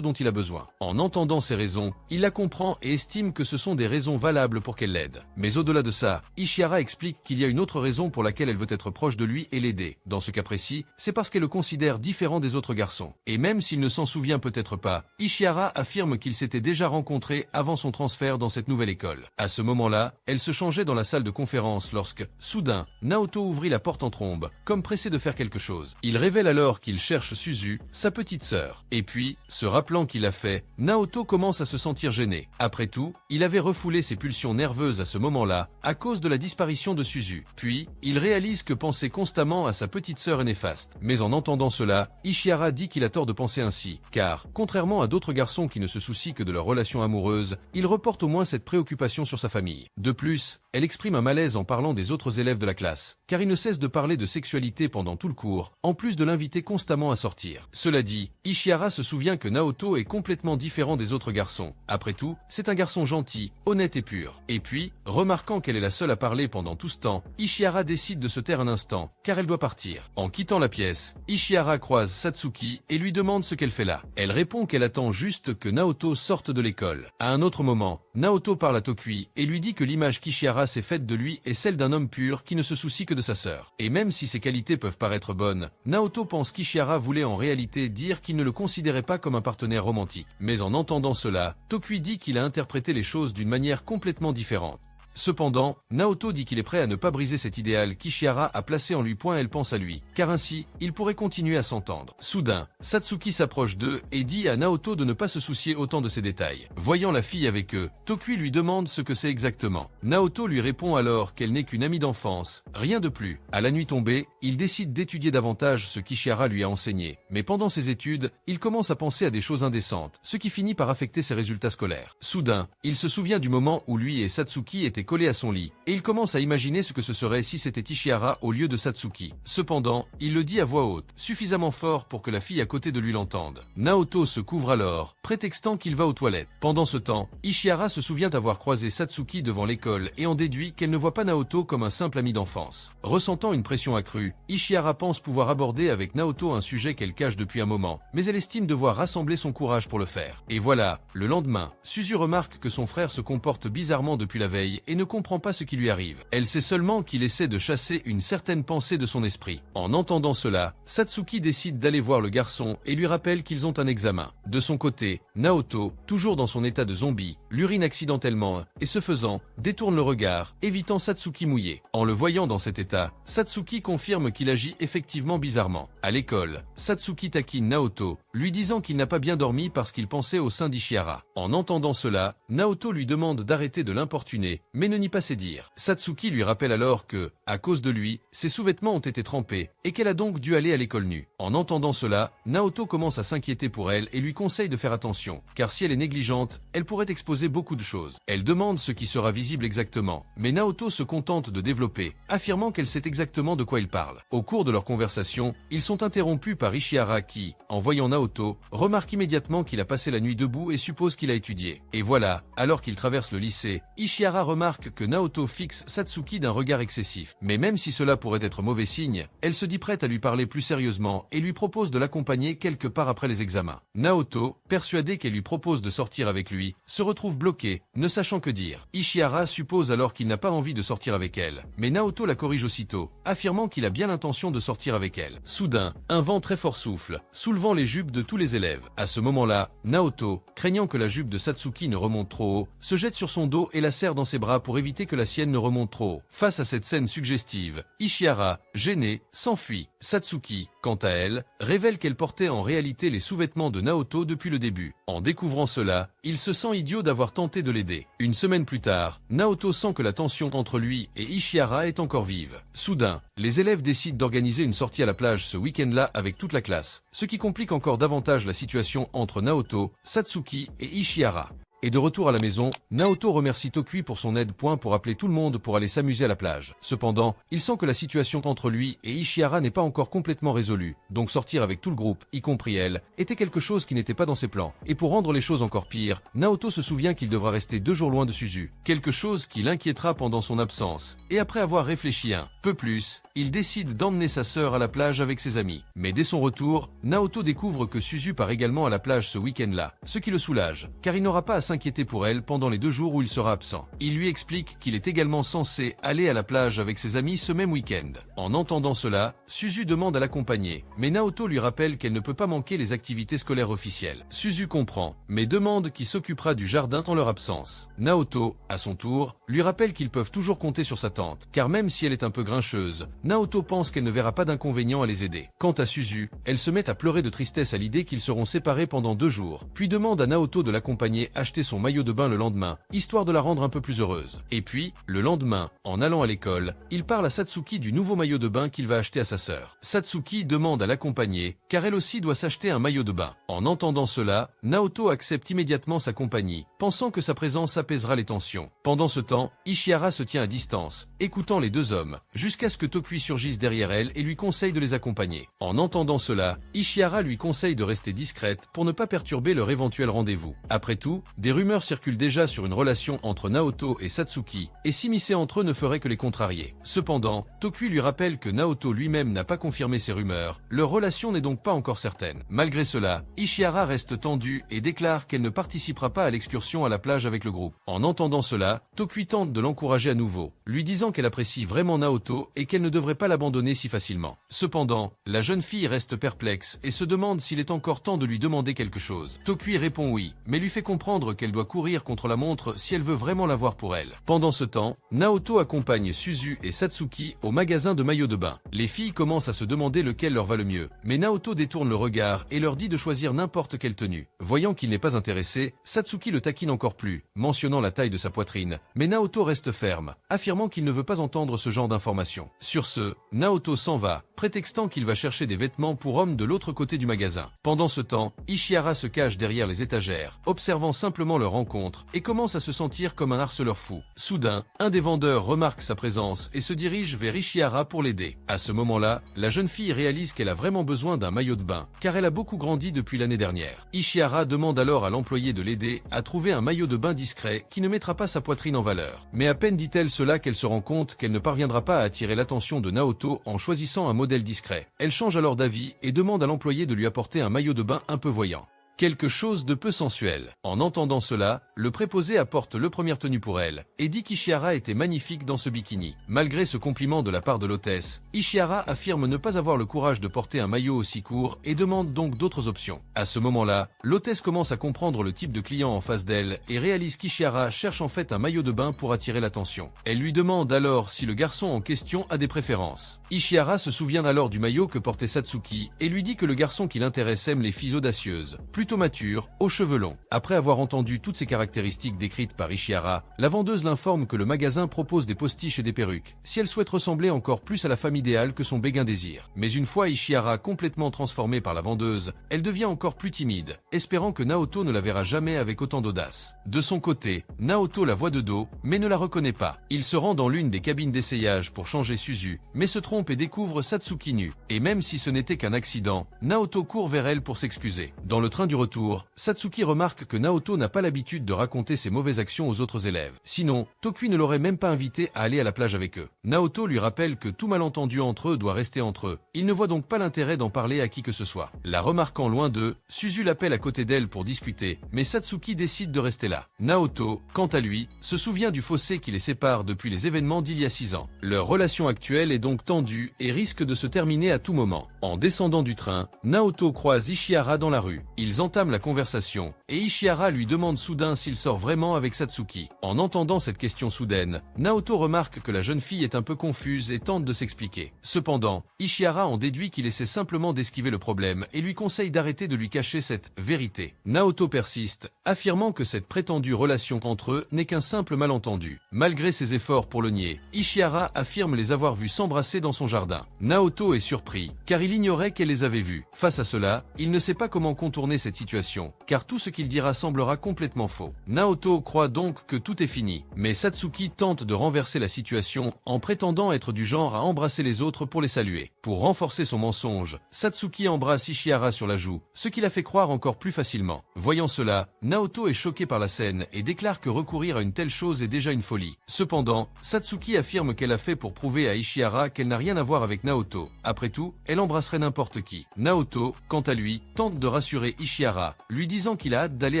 dont il a besoin. En entendant ces raisons, il la comprend et estime que ce sont des raisons valables pour qu'elle l'aide. Mais au-delà de ça, Ishihara explique qu'il y a une autre raison pour laquelle elle veut être proche de lui et l'aider. Dans ce cas précis, c'est parce qu'elle le considère différent des autres garçons. Et même s'il ne s'en souvient peut-être pas, Ishihara affirme qu'ils s'étaient déjà rencontrés avant son transfert dans cette nouvelle école. À ce moment-là, elle se changeait dans la salle de conférence lorsque, soudain, Naoto ouvrit la porte en trombe, comme pressé de faire quelque chose. Il révèle alors qu'il cherche Suzu, sa petite sœur. Et puis, se rappelant qu'il a fait, Naoto commence à se sentir gêné. Après tout, il avait refoulé ses pulsions nerveuses à ce moment-là, à cause de la disparition de Suzu. Puis, il réalise que penser constamment à sa petite sœur est néfaste. Mais en entendant cela, Ishihara dit qu'il a tort de penser ainsi, car, contrairement à d'autres garçons qui ne se soucient que de leur relation amoureuse, il reporte au moins cette préoccupation sur sa famille. De plus, elle exprime un malaise en parlant des autres élèves de la classe, car il ne cesse de parler de sexualité pendant tout le cours, en plus de l'inviter constamment à sortir. Cela dit, Ishihara se souvient que Naoto est complètement différent des autres garçons. Après tout, c'est un garçon gentil, honnête et pur. Et puis, remarquant qu'elle est la seule à parler pendant tout ce temps, Ishihara décide de se taire un instant, car elle doit partir. En quittant la pièce, Ishihara croise Satsuki et lui demande ce qu'elle fait là. Elle répond qu'elle attend juste que Naoto sorte de l'école. À un autre moment, Naoto parle à Tokui et lui dit que l'image qu'Ishihara s'est faite de lui est celle d'un homme pur qui ne se soucie que de sa sœur. Et même si ses qualités peuvent paraître bonnes, Naoto pense qu'Ishihara voulait en réalité dire qu'il ne le considérait pas comme un partenaire romantique. Mais en entendant cela, Tokui dit qu'il a interprété les choses d'une manière complètement différente. Cependant, Naoto dit qu'il est prêt à ne pas briser cet idéal qu'Ishihara a placé en lui. Elle pense à lui, car ainsi, il pourrait continuer à s'entendre. Soudain, Satsuki s'approche d'eux et dit à Naoto de ne pas se soucier autant de ces détails. Voyant la fille avec eux, Tokui lui demande ce que c'est exactement. Naoto lui répond alors qu'elle n'est qu'une amie d'enfance, rien de plus. À la nuit tombée, il décide d'étudier davantage ce qu'Ishihara lui a enseigné. Mais pendant ses études, il commence à penser à des choses indécentes, ce qui finit par affecter ses résultats scolaires. Soudain, il se souvient du moment où lui et Satsuki étaient collé à son lit, et il commence à imaginer ce que ce serait si c'était Ishihara au lieu de Satsuki. Cependant, il le dit à voix haute, suffisamment fort pour que la fille à côté de lui l'entende. Naoto se couvre alors, prétextant qu'il va aux toilettes. Pendant ce temps, Ishihara se souvient avoir croisé Satsuki devant l'école et en déduit qu'elle ne voit pas Naoto comme un simple ami d'enfance. Ressentant une pression accrue, Ishihara pense pouvoir aborder avec Naoto un sujet qu'elle cache depuis un moment, mais elle estime devoir rassembler son courage pour le faire. Et voilà, le lendemain, Suzu remarque que son frère se comporte bizarrement depuis la veille et ne comprend pas ce qui lui arrive. Elle sait seulement qu'il essaie de chasser une certaine pensée de son esprit. En entendant cela, Satsuki décide d'aller voir le garçon et lui rappelle qu'ils ont un examen. De son côté, Naoto, toujours dans son état de zombie, l'urine accidentellement et ce faisant, détourne le regard, évitant Satsuki mouillé. En le voyant dans cet état, Satsuki confirme qu'il agit effectivement bizarrement. À l'école, Satsuki taquine Naoto, lui disant qu'il n'a pas bien dormi parce qu'il pensait au sein d'Ishihara. En entendant cela, Naoto lui demande d'arrêter de l'importuner, mais ne nie pas ses dires. Satsuki lui rappelle alors que, à cause de lui, ses sous-vêtements ont été trempés et qu'elle a donc dû aller à l'école nue. En entendant cela, Naoto commence à s'inquiéter pour elle et lui conseille de faire attention, car si elle est négligente, elle pourrait exposer beaucoup de choses. Elle demande ce qui sera visible exactement, mais Naoto se contente de développer, affirmant qu'elle sait exactement de quoi il parle. Au cours de leur conversation, ils sont interrompus par Ishihara qui, en voyant Naoto, remarque immédiatement qu'il a passé la nuit debout et suppose qu'il a étudié. Et voilà, alors qu'il traverse le lycée, Ishihara remarque que Naoto fixe Satsuki d'un regard excessif. Mais même si cela pourrait être mauvais signe, elle se dit prête à lui parler plus sérieusement et lui propose de l'accompagner quelque part après les examens. Naoto, persuadé qu'elle lui propose de sortir avec lui, se retrouve bloqué, ne sachant que dire. Ishihara suppose alors qu'il n'a pas envie de sortir avec elle, mais Naoto la corrige aussitôt, affirmant qu'il a bien l'intention de sortir avec elle. Soudain, un vent très fort souffle, soulevant les jupes de tous les élèves. À ce moment-là, Naoto, craignant que la jupe de Satsuki ne remonte trop haut, se jette sur son dos et la serre dans ses bras fera pour éviter que la sienne ne remonte trop haut. Face à cette scène suggestive, Ishihara, gênée, s'enfuit. Satsuki, quant à elle, révèle qu'elle portait en réalité les sous-vêtements de Naoto depuis le début. En découvrant cela, il se sent idiot d'avoir tenté de l'aider. Une semaine plus tard, Naoto sent que la tension entre lui et Ishihara est encore vive. Soudain, les élèves décident d'organiser une sortie à la plage ce week-end-là avec toute la classe, ce qui complique encore davantage la situation entre Naoto, Satsuki et Ishihara. Et de retour à la maison, Naoto remercie Tokui pour son aide. Pour appeler tout le monde pour aller s'amuser à la plage. Cependant, il sent que la situation entre lui et Ishihara n'est pas encore complètement résolue, donc sortir avec tout le groupe, y compris elle, était quelque chose qui n'était pas dans ses plans. Et pour rendre les choses encore pires, Naoto se souvient qu'il devra rester 2 jours loin de Suzu, quelque chose qui l'inquiétera pendant son absence. Et après avoir réfléchi un peu plus, il décide d'emmener sa sœur à la plage avec ses amis. Mais dès son retour, Naoto découvre que Suzu part également à la plage ce week-end-là, ce qui le soulage, car il n'aura pas à s'inquiéter pour elle pendant les 2 jours où il sera absent. Il lui explique qu'il est également censé aller à la plage avec ses amis ce même week-end. En entendant cela, Suzu demande à l'accompagner, mais Naoto lui rappelle qu'elle ne peut pas manquer les activités scolaires officielles. Suzu comprend, mais demande qui s'occupera du jardin en leur absence. Naoto, à son tour, lui rappelle qu'ils peuvent toujours compter sur sa tante, car même si elle est un peu grincheuse, Naoto pense qu'elle ne verra pas d'inconvénient à les aider. Quant à Suzu, elle se met à pleurer de tristesse à l'idée qu'ils seront séparés pendant 2 jours, puis demande à Naoto de l'accompagner acheter son maillot de bain le lendemain, histoire de la rendre un peu plus heureuse. Et puis, le lendemain, en allant à l'école, il parle à Satsuki du nouveau maillot de bain qu'il va acheter à sa sœur. Satsuki demande à l'accompagner, car elle aussi doit s'acheter un maillot de bain. En entendant cela, Naoto accepte immédiatement sa compagnie, pensant que sa présence apaisera les tensions. Pendant ce temps, Ishihara se tient à distance, écoutant les 2 hommes, jusqu'à ce que Tokui surgisse derrière elle et lui conseille de les accompagner. En entendant cela, Ishihara lui conseille de rester discrète pour ne pas perturber leur éventuel rendez-vous. Après tout, des rumeurs circulent déjà sur une relation entre Naoto et Satsuki, et s'immiscer entre eux ne ferait que les contrarier. Cependant, Tokui lui rappelle que Naoto lui-même n'a pas confirmé ces rumeurs, leur relation n'est donc pas encore certaine. Malgré cela, Ishihara reste tendue et déclare qu'elle ne participera pas à l'excursion à la plage avec le groupe. En entendant cela, Tokui tente de l'encourager à nouveau, lui disant qu'elle apprécie vraiment Naoto et qu'elle ne devrait pas l'abandonner si facilement. Cependant, la jeune fille reste perplexe et se demande s'il est encore temps de lui demander quelque chose. Tokui répond oui, mais lui fait comprendre qu'elle doit courir contre la montre si elle veut vraiment l'avoir pour elle. Pendant ce temps, Naoto accompagne Suzu et Satsuki au magasin de maillots de bain. Les filles commencent à se demander lequel leur va le mieux, mais Naoto détourne le regard et leur dit de choisir n'importe quelle tenue. Voyant qu'il n'est pas intéressé, Satsuki le taquine encore plus, mentionnant la taille de sa poitrine, mais Naoto reste ferme, affirmant qu'il ne veut pas entendre ce genre d'informations. Sur ce, Naoto s'en va, prétextant qu'il va chercher des vêtements pour hommes de l'autre côté du magasin. Pendant ce temps, Ishihara se cache derrière les étagères, observant simplement leur rencontre, et commence à se sentir comme un harceleur fou. Soudain, un des vendeurs remarque sa présence et se dirige vers Ishihara pour l'aider. À ce moment-là, la jeune fille réalise qu'elle a vraiment besoin d'un maillot de bain, car elle a beaucoup grandi depuis l'année dernière. Ishihara demande alors à l'employé de l'aider à trouver un maillot de bain discret qui ne mettra pas sa poitrine en valeur. Mais à peine dit-elle cela qu'elle se rend compte qu'elle ne parviendra pas à attirer l'attention de Naoto en choisissant un modèle discret. Elle change alors d'avis et demande à l'employé de lui apporter un maillot de bain un peu voyant. Quelque chose de peu sensuel. En entendant cela, le préposé apporte le première tenue pour elle, et dit qu'Ishihara était magnifique dans ce bikini. Malgré ce compliment de la part de l'hôtesse, Ishihara affirme ne pas avoir le courage de porter un maillot aussi court et demande donc d'autres options. À ce moment-là, l'hôtesse commence à comprendre le type de client en face d'elle et réalise qu'Ishihara cherche en fait un maillot de bain pour attirer l'attention. Elle lui demande alors si le garçon en question a des préférences. Ishihara se souvient alors du maillot que portait Satsuki et lui dit que le garçon qui l'intéresse aime les filles audacieuses, plutôt mature, aux cheveux longs. Après avoir entendu toutes ces caractéristiques décrites par Ishihara, la vendeuse l'informe que le magasin propose des postiches et des perruques, si elle souhaite ressembler encore plus à la femme idéale que son béguin désire. Mais une fois Ishihara complètement transformée par la vendeuse, elle devient encore plus timide, espérant que Naoto ne la verra jamais avec autant d'audace. De son côté, Naoto la voit de dos, mais ne la reconnaît pas. Il se rend dans l'une des cabines d'essayage pour changer Suzu, mais se trompe et découvre Satsuki nue. Et même si ce n'était qu'un accident, Naoto court vers elle pour s'excuser. Dans le train du retour, Satsuki remarque que Naoto n'a pas l'habitude de raconter ses mauvaises actions aux autres élèves. Sinon, Tokui ne l'aurait même pas invité à aller à la plage avec eux. Naoto lui rappelle que tout malentendu entre eux doit rester entre eux. Il ne voit donc pas l'intérêt d'en parler à qui que ce soit. La remarquant loin d'eux, Suzu l'appelle à côté d'elle pour discuter, mais Satsuki décide de rester là. Naoto, quant à lui, se souvient du fossé qui les sépare depuis les événements d'il y a 6 ans. Leur relation actuelle est donc tendue et risque de se terminer à tout moment. En descendant du train, Naoto croise Ishihara dans la rue. Ils Ils entament la conversation, et Ishihara lui demande soudain s'il sort vraiment avec Satsuki. En entendant cette question soudaine, Naoto remarque que la jeune fille est un peu confuse et tente de s'expliquer. Cependant, Ishihara en déduit qu'il essaie simplement d'esquiver le problème et lui conseille d'arrêter de lui cacher cette vérité. Naoto persiste, affirmant que cette prétendue relation entre eux n'est qu'un simple malentendu. Malgré ses efforts pour le nier, Ishihara affirme les avoir vus s'embrasser dans son jardin. Naoto est surpris, car il ignorait qu'elle les avait vus. Face à cela, il ne sait pas comment contourner cette situation, car tout ce qu'il dira semblera complètement faux. Naoto croit donc que tout est fini, mais Satsuki tente de renverser la situation en prétendant être du genre à embrasser les autres pour les saluer. Pour renforcer son mensonge, Satsuki embrasse Ishihara sur la joue, ce qui la fait croire encore plus facilement. Voyant cela, Naoto est choqué par la scène et déclare que recourir à une telle chose est déjà une folie. Cependant, Satsuki affirme qu'elle a fait pour prouver à Ishihara qu'elle n'a rien à voir avec Naoto. Après tout, elle embrasserait n'importe qui. Naoto, quant à lui, tente de rassurer Ishihara, lui disant qu'il a hâte d'aller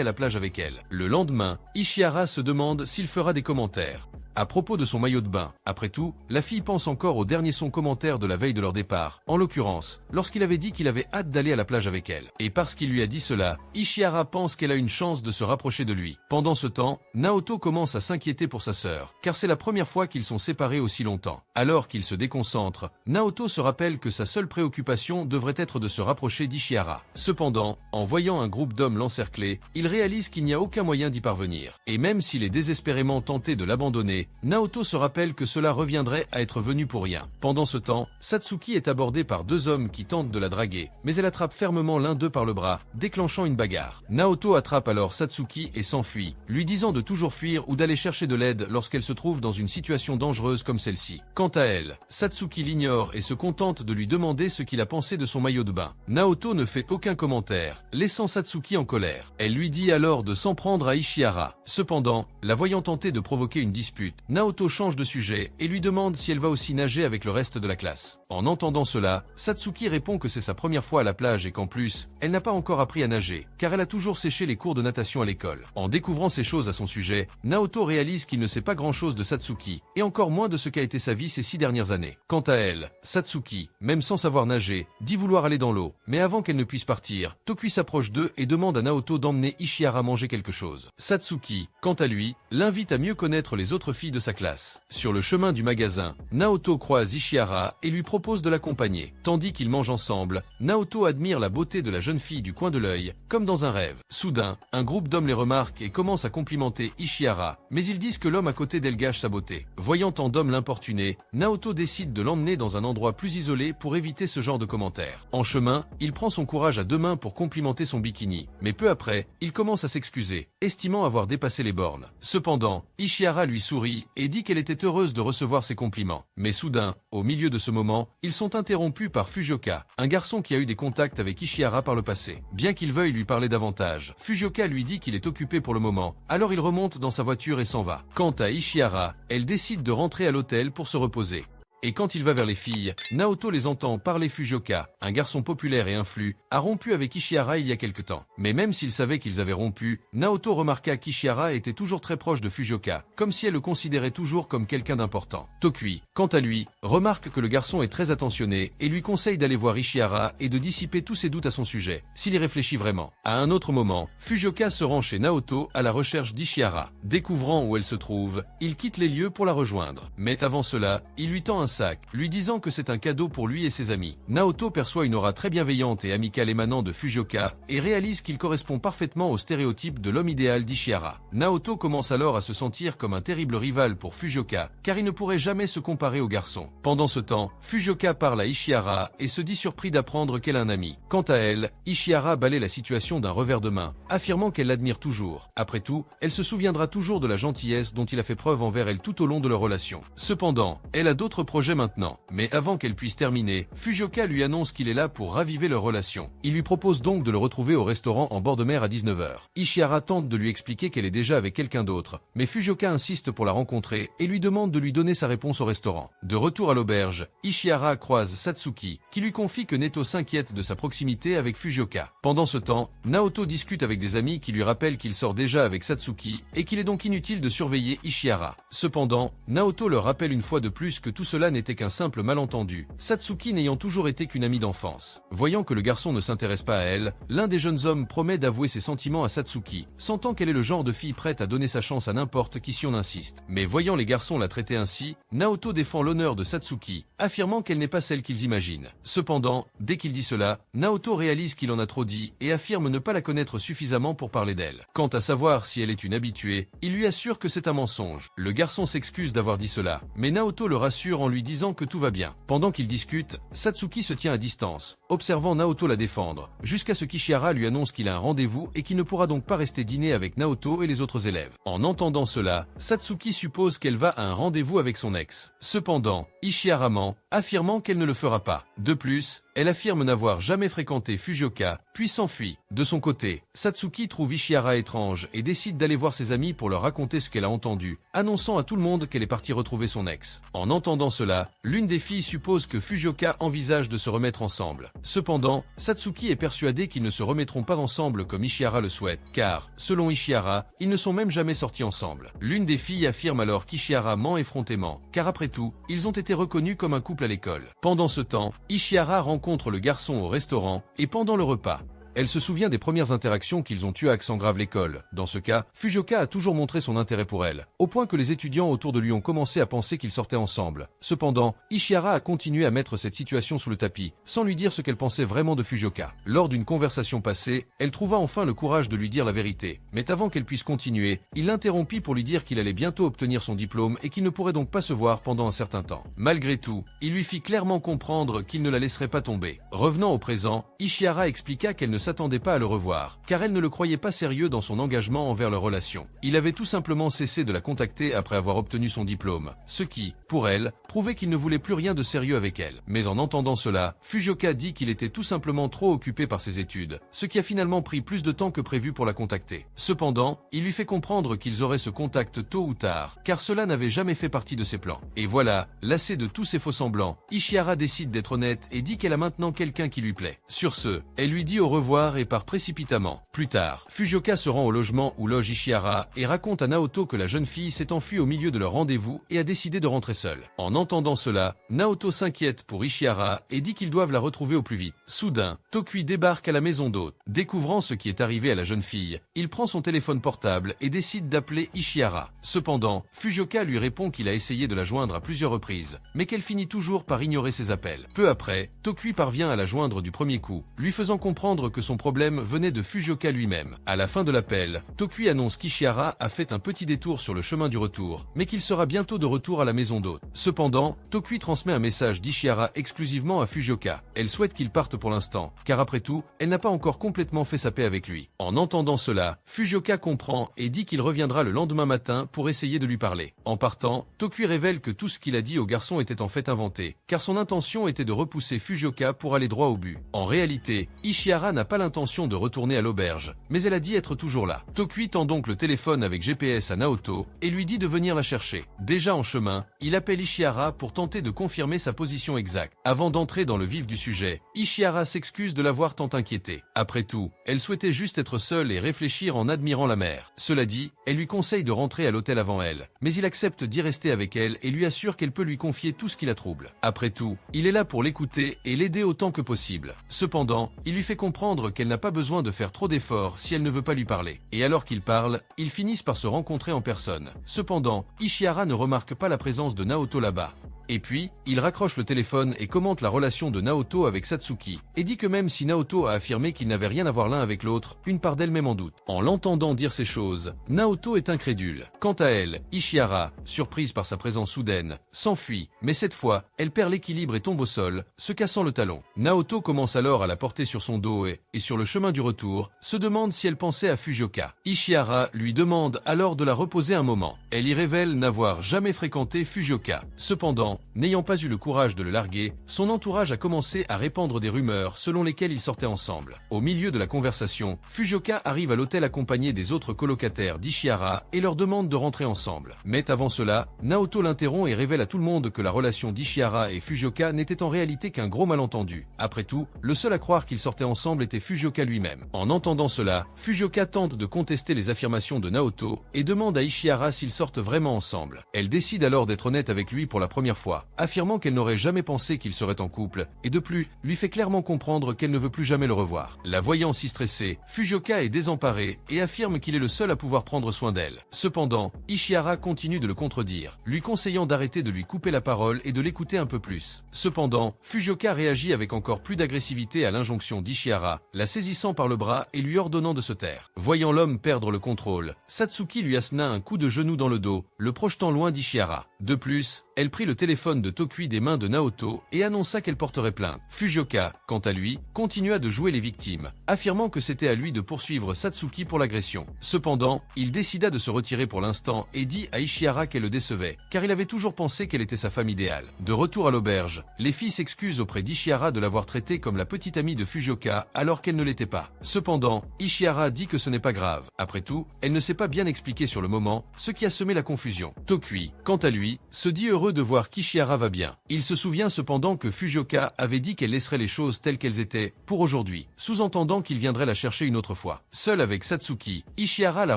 à la plage avec elle. Le lendemain, Ishihara se demande s'il fera des commentaires à propos de son maillot de bain. Après tout, la fille pense encore au dernier son commentaire de la veille de leur départ, en l'occurrence, lorsqu'il avait dit qu'il avait hâte d'aller à la plage avec elle. Et parce qu'il lui a dit cela, Ishihara pense qu'elle a une chance de se rapprocher de lui. Pendant ce temps, Naoto commence à s'inquiéter pour sa sœur, car c'est la première fois qu'ils sont séparés aussi longtemps. Alors qu'il se déconcentre, Naoto se rappelle que sa seule préoccupation devrait être de se rapprocher d'Ishihara. Cependant, en voyant un groupe d'hommes l'encercler, il réalise qu'il n'y a aucun moyen d'y parvenir. Et même s'il est désespérément tenté de l'abandonner, Naoto se rappelle que cela reviendrait à être venu pour rien. Pendant ce temps, Satsuki est abordée par deux hommes qui tentent de la draguer, mais elle attrape fermement l'un d'eux par le bras, déclenchant une bagarre. Naoto attrape alors Satsuki et s'enfuit, lui disant de toujours fuir ou d'aller chercher de l'aide lorsqu'elle se trouve dans une situation dangereuse comme celle-ci. Quant à elle, Satsuki l'ignore et se contente de lui demander ce qu'il a pensé de son maillot de bain. Naoto ne fait aucun commentaire, laissant Satsuki en colère. Elle lui dit alors de s'en prendre à Ishihara. Cependant, la voyant tenter de provoquer une dispute, Naoto change de sujet et lui demande si elle va aussi nager avec le reste de la classe. En entendant cela, Satsuki répond que c'est sa première fois à la plage et qu'en plus, elle n'a pas encore appris à nager, car elle a toujours séché les cours de natation à l'école. En découvrant ces choses à son sujet, Naoto réalise qu'il ne sait pas grand-chose de Satsuki, et encore moins de ce qu'a été sa vie ces 6 dernières années. Quant à elle, Satsuki, même sans savoir nager, dit vouloir aller dans l'eau, mais avant qu'elle ne puisse partir, Tokui s'approche d'eux et demande à Naoto d'emmener Ishihara manger quelque chose. Satsuki, quant à lui, l'invite à mieux connaître les autres filles de sa classe. Sur le chemin du magasin, Naoto croise Ishihara et lui propose de l'accompagner. Tandis qu'ils mangent ensemble, Naoto admire la beauté de la jeune fille du coin de l'œil, comme dans un rêve. Soudain, un groupe d'hommes les remarque et commence à complimenter Ishihara, mais ils disent que l'homme à côté d'elle gâche sa beauté. Voyant tant d'hommes l'importuner, Naoto décide de l'emmener dans un endroit plus isolé pour éviter ce genre de commentaires. En chemin, il prend son courage à deux mains pour complimenter son bikini, mais peu après, il commence à s'excuser, estimant avoir dépassé les bornes. Cependant, Ishihara lui sourit et dit qu'elle était heureuse de recevoir ses compliments. Mais soudain, au milieu de ce moment, ils sont interrompus par Fujioka, un garçon qui a eu des contacts avec Ishihara par le passé. Bien qu'il veuille lui parler davantage, Fujioka lui dit qu'il est occupé pour le moment, alors il remonte dans sa voiture et s'en va. Quant à Ishihara, elle décide de rentrer à l'hôtel pour se reposer. Et quand il va vers les filles, Naoto les entend parler. Fujioka, un garçon populaire et influent, a rompu avec Ishihara il y a quelque temps. Mais même s'il savait qu'ils avaient rompu, Naoto remarqua qu'Ishihara était toujours très proche de Fujioka, comme si elle le considérait toujours comme quelqu'un d'important. Tokui, quant à lui, remarque que le garçon est très attentionné et lui conseille d'aller voir Ishihara et de dissiper tous ses doutes à son sujet, s'il y réfléchit vraiment. À un autre moment, Fujioka se rend chez Naoto à la recherche d'Ishihara. Découvrant où elle se trouve, il quitte les lieux pour la rejoindre. Mais avant cela, il lui tend un sac, lui disant que c'est un cadeau pour lui et ses amis. Naoto perçoit une aura très bienveillante et amicale émanant de Fujioka et réalise qu'il correspond parfaitement au stéréotype de l'homme idéal d'Ishihara. Naoto commence alors à se sentir comme un terrible rival pour Fujioka, car il ne pourrait jamais se comparer au garçon. Pendant ce temps, Fujioka parle à Ishihara et se dit surpris d'apprendre qu'elle a un ami. Quant à elle, Ishihara balaie la situation d'un revers de main, affirmant qu'elle l'admire toujours. Après tout, elle se souviendra toujours de la gentillesse dont il a fait preuve envers elle tout au long de leur relation. Cependant, elle a d'autres projets maintenant. Mais avant qu'elle puisse terminer, Fujioka lui annonce qu'il est là pour raviver leur relation. Il lui propose donc de le retrouver au restaurant en bord de mer à 19 h. Ishihara tente de lui expliquer qu'elle est déjà avec quelqu'un d'autre, mais Fujioka insiste pour la rencontrer et lui demande de lui donner sa réponse au restaurant. De retour à l'auberge, Ishihara croise Satsuki, qui lui confie que Neto s'inquiète de sa proximité avec Fujioka. Pendant ce temps, Naoto discute avec des amis qui lui rappellent qu'il sort déjà avec Satsuki et qu'il est donc inutile de surveiller Ishihara. Cependant, Naoto leur rappelle une fois de plus que tout cela cela n'était qu'un simple malentendu, Satsuki n'ayant toujours été qu'une amie d'enfance. Voyant que le garçon ne s'intéresse pas à elle, l'un des jeunes hommes promet d'avouer ses sentiments à Satsuki, sentant qu'elle est le genre de fille prête à donner sa chance à n'importe qui si on insiste. Mais voyant les garçons la traiter ainsi, Naoto défend l'honneur de Satsuki, affirmant qu'elle n'est pas celle qu'ils imaginent. Cependant, dès qu'il dit cela, Naoto réalise qu'il en a trop dit et affirme ne pas la connaître suffisamment pour parler d'elle. Quant à savoir si elle est une habituée, il lui assure que c'est un mensonge. Le garçon s'excuse d'avoir dit cela, mais Naoto le rassure en lui disant que tout va bien. Pendant qu'ils discutent, Satsuki se tient à distance, observant Naoto la défendre, jusqu'à ce qu'Ishihara lui annonce qu'il a un rendez-vous et qu'il ne pourra donc pas rester dîner avec Naoto et les autres élèves. En entendant cela, Satsuki suppose qu'elle va à un rendez-vous avec son ex. Cependant, Ishihara ment, affirmant qu'elle ne le fera pas. De plus, elle affirme n'avoir jamais fréquenté Fujioka, puis s'enfuit. De son côté, Satsuki trouve Ishihara étrange et décide d'aller voir ses amis pour leur raconter ce qu'elle a entendu, annonçant à tout le monde qu'elle est partie retrouver son ex. En entendant cela, l'une des filles suppose que Fujioka envisage de se remettre ensemble. Cependant, Satsuki est persuadée qu'ils ne se remettront pas ensemble comme Ishihara le souhaite, car, selon Ishihara, ils ne sont même jamais sortis ensemble. L'une des filles affirme alors qu'Ishihara ment effrontément, car après tout, ils ont été reconnus comme un couple à l'école. Pendant ce temps, Ishihara rencontre le garçon au restaurant, et pendant le repas, elle se souvient des premières interactions qu'ils ont eues à Accent Grave l'école. Dans ce cas, Fujioka a toujours montré son intérêt pour elle, au point que les étudiants autour de lui ont commencé à penser qu'ils sortaient ensemble. Cependant, Ishihara a continué à mettre cette situation sous le tapis, sans lui dire ce qu'elle pensait vraiment de Fujioka. Lors d'une conversation passée, elle trouva enfin le courage de lui dire la vérité. Mais avant qu'elle puisse continuer, il l'interrompit pour lui dire qu'il allait bientôt obtenir son diplôme et qu'il ne pourrait donc pas se voir pendant un certain temps. Malgré tout, il lui fit clairement comprendre qu'il ne la laisserait pas tomber. Revenant au présent, Ishihara expliqua qu'elle ne s'attendait pas à le revoir, car elle ne le croyait pas sérieux dans son engagement envers leur relation. Il avait tout simplement cessé de la contacter après avoir obtenu son diplôme, ce qui, pour elle, prouvait qu'il ne voulait plus rien de sérieux avec elle. Mais en entendant cela, Fujioka dit qu'il était tout simplement trop occupé par ses études, ce qui a finalement pris plus de temps que prévu pour la contacter. Cependant, il lui fait comprendre qu'ils auraient ce contact tôt ou tard, car cela n'avait jamais fait partie de ses plans. Et voilà, lassée de tous ces faux-semblants, Ishihara décide d'être honnête et dit qu'elle a maintenant quelqu'un qui lui plaît. Sur ce, elle lui dit au revoir et part précipitamment. Plus tard, Fujioka se rend au logement où loge Ishihara et raconte à Naoto que la jeune fille s'est enfuie au milieu de leur rendez-vous et a décidé de rentrer seule. En entendant cela, Naoto s'inquiète pour Ishihara et dit qu'ils doivent la retrouver au plus vite. Soudain, Tokui débarque à la maison d'hôte. Découvrant ce qui est arrivé à la jeune fille, il prend son téléphone portable et décide d'appeler Ishihara. Cependant, Fujioka lui répond qu'il a essayé de la joindre à plusieurs reprises, mais qu'elle finit toujours par ignorer ses appels. Peu après, Tokui parvient à la joindre du premier coup, lui faisant comprendre que son problème venait de Fujioka lui-même. À la fin de l'appel, Tokui annonce qu'Ishihara a fait un petit détour sur le chemin du retour, mais qu'il sera bientôt de retour à la maison d'hôte. Cependant, Tokui transmet un message d'Ishihara exclusivement à Fujioka. Elle souhaite qu'il parte pour l'instant, car après tout, elle n'a pas encore complètement fait sa paix avec lui. En entendant cela, Fujioka comprend et dit qu'il reviendra le lendemain matin pour essayer de lui parler. En partant, Tokui révèle que tout ce qu'il a dit au garçon était en fait inventé, car son intention était de repousser Fujioka pour aller droit au but. En réalité, Ishihara n'a pas l'intention de retourner à l'auberge, mais elle a dit être toujours là. Tokui tend donc le téléphone avec GPS à Naoto et lui dit de venir la chercher. Déjà en chemin, il appelle Ishihara pour tenter de confirmer sa position exacte. Avant d'entrer dans le vif du sujet, Ishihara s'excuse de l'avoir tant inquiété. Après tout, elle souhaitait juste être seule et réfléchir en admirant la mer. Cela dit, elle lui conseille de rentrer à l'hôtel avant elle, mais il accepte d'y rester avec elle et lui assure qu'elle peut lui confier tout ce qui la trouble. Après tout, il est là pour l'écouter et l'aider autant que possible. Cependant, il lui fait comprendre qu'elle n'a pas besoin de faire trop d'efforts si elle ne veut pas lui parler. Et alors qu'ils parlent, ils finissent par se rencontrer en personne. Cependant, Ishihara ne remarque pas la présence de Naoto là-bas. Et puis, il raccroche le téléphone et commente la relation de Naoto avec Satsuki, et dit que même si Naoto a affirmé qu'ils n'avaient rien à voir l'un avec l'autre, une part d'elle-même en doute. En l'entendant dire ces choses, Naoto est incrédule. Quant à elle, Ishihara, surprise par sa présence soudaine, s'enfuit, mais cette fois, elle perd l'équilibre et tombe au sol, se cassant le talon. Naoto commence alors à la porter sur son dos et sur le chemin du retour, se demande si elle pensait à Fujioka. Ishihara lui demande alors de la reposer un moment. Elle y révèle n'avoir jamais fréquenté Fujioka. Cependant, n'ayant pas eu le courage de le larguer, son entourage a commencé à répandre des rumeurs selon lesquelles ils sortaient ensemble. Au milieu de la conversation, Fujioka arrive à l'hôtel accompagné des autres colocataires d'Ishihara et leur demande de rentrer ensemble. Mais avant cela, Naoto l'interrompt et révèle à tout le monde que la relation d'Ishihara et Fujioka n'était en réalité qu'un gros malentendu. Après tout, le seul à croire qu'ils sortaient ensemble était Fujioka lui-même. En entendant cela, Fujioka tente de contester les affirmations de Naoto et demande à Ishihara s'ils sortent vraiment ensemble. Elle décide alors d'être honnête avec lui pour la première fois. fois, affirmant qu'elle n'aurait jamais pensé qu'ils seraient en couple, et de plus, lui fait clairement comprendre qu'elle ne veut plus jamais le revoir. La voyant si stressée, Fujioka est désemparée et affirme qu'il est le seul à pouvoir prendre soin d'elle. Cependant, Ishihara continue de le contredire, lui conseillant d'arrêter de lui couper la parole et de l'écouter un peu plus. Cependant, Fujioka réagit avec encore plus d'agressivité à l'injonction d'Ishihara, la saisissant par le bras et lui ordonnant de se taire. Voyant l'homme perdre le contrôle, Satsuki lui assena un coup de genou dans le dos, le projetant loin d'Ishihara. De plus, elle prit le téléphone de Tokui des mains de Naoto et annonça qu'elle porterait plainte. Fujioka, quant à lui, continua de jouer les victimes, affirmant que c'était à lui de poursuivre Satsuki pour l'agression. Cependant, il décida de se retirer pour l'instant et dit à Ishihara qu'elle le décevait, car il avait toujours pensé qu'elle était sa femme idéale. De retour à l'auberge, les filles s'excusent auprès d'Ishihara de l'avoir traitée comme la petite amie de Fujioka alors qu'elle ne l'était pas. Cependant, Ishihara dit que ce n'est pas grave. Après tout, elle ne s'est pas bien expliquée sur le moment, ce qui a semé la confusion. Tokui, quant à lui, se dit heureux de voir qu'Ishihara va bien. Il se souvient cependant que Fujioka avait dit qu'elle laisserait les choses telles qu'elles étaient pour aujourd'hui, sous-entendant qu'il viendrait la chercher une autre fois. Seul avec Satsuki, Ishihara la